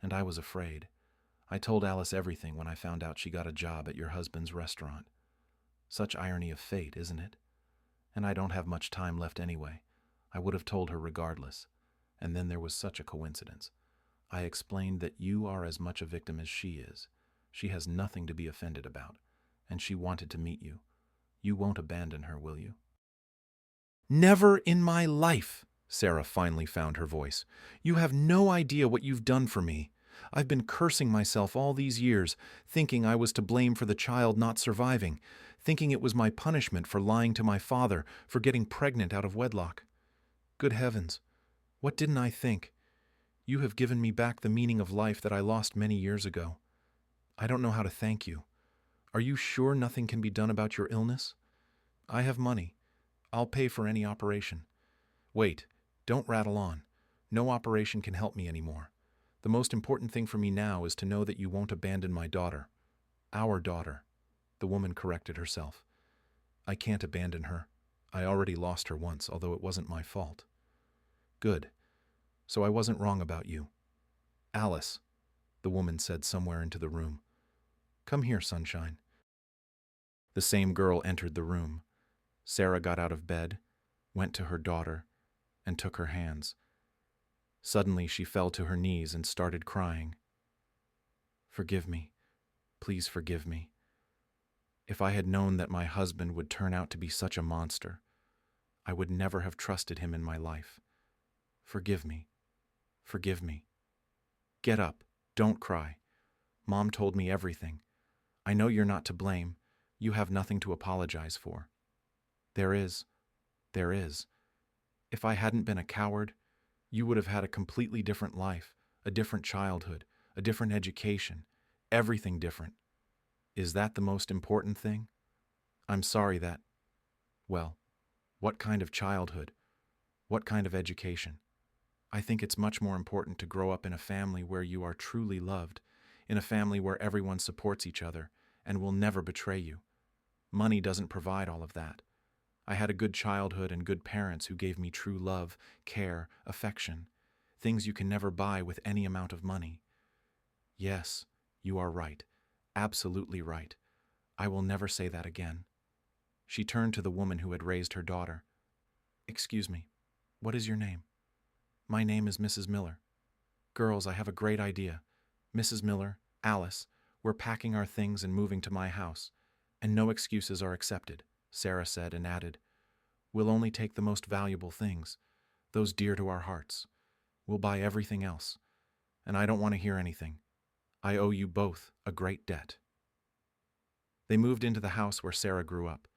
and I was afraid. I told Alice everything when I found out she got a job at your husband's restaurant. Such irony of fate, isn't it? And I don't have much time left anyway. I would have told her regardless. And then there was such a coincidence. I explained that you are as much a victim as she is. She has nothing to be offended about, and she wanted to meet you. You won't abandon her, will you?" Never in my life, Sarah finally found her voice. You have no idea what you've done for me. I've been cursing myself all these years, thinking I was to blame for the child not surviving, thinking it was my punishment for lying to my father, for getting pregnant out of wedlock. Good heavens, what didn't I think? You have given me back the meaning of life that I lost many years ago. I don't know how to thank you. Are you sure nothing can be done about your illness? I have money. I'll pay for any operation. Wait, don't rattle on. No operation can help me anymore. The most important thing for me now is to know that you won't abandon my daughter. Our daughter. The woman corrected herself. I can't abandon her. I already lost her once, although it wasn't my fault. Good. So I wasn't wrong about you. Alice, the woman said somewhere into the room. Come here, sunshine. The same girl entered the room. Sarah got out of bed, went to her daughter, and took her hands. Suddenly she fell to her knees and started crying. Forgive me. Please forgive me. If I had known that my husband would turn out to be such a monster, I would never have trusted him in my life. Forgive me. Forgive me. Get up. Don't cry. Mom told me everything. I know you're not to blame. You have nothing to apologize for. There is. If I hadn't been a coward, you would have had a completely different life, a different childhood, a different education, everything different. Is that the most important thing? I'm sorry that... Well, what kind of childhood? What kind of education? I think it's much more important to grow up in a family where you are truly loved, in a family where everyone supports each other and will never betray you. Money doesn't provide all of that. I had a good childhood and good parents who gave me true love, care, affection, things you can never buy with any amount of money. Yes, you are right, absolutely right. I will never say that again. She turned to the woman who had raised her daughter. Excuse me, what is your name? My name is Mrs. Miller. Girls, I have a great idea. Mrs. Miller, Alice, we're packing our things and moving to my house, and no excuses are accepted, Sarah said and added, we'll only take the most valuable things, those dear to our hearts. We'll buy everything else, and I don't want to hear anything. I owe you both a great debt. They moved into the house where Sarah grew up,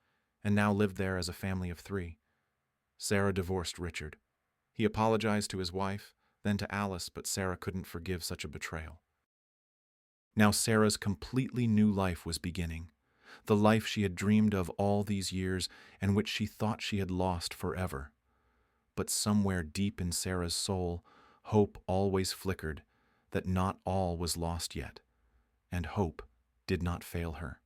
and now lived there as a family of 3. Sarah divorced Richard. He apologized to his wife, then to Alice, but Sarah couldn't forgive such a betrayal. Now Sarah's completely new life was beginning, the life she had dreamed of all these years and which she thought she had lost forever. But somewhere deep in Sarah's soul, hope always flickered that not all was lost yet, and hope did not fail her.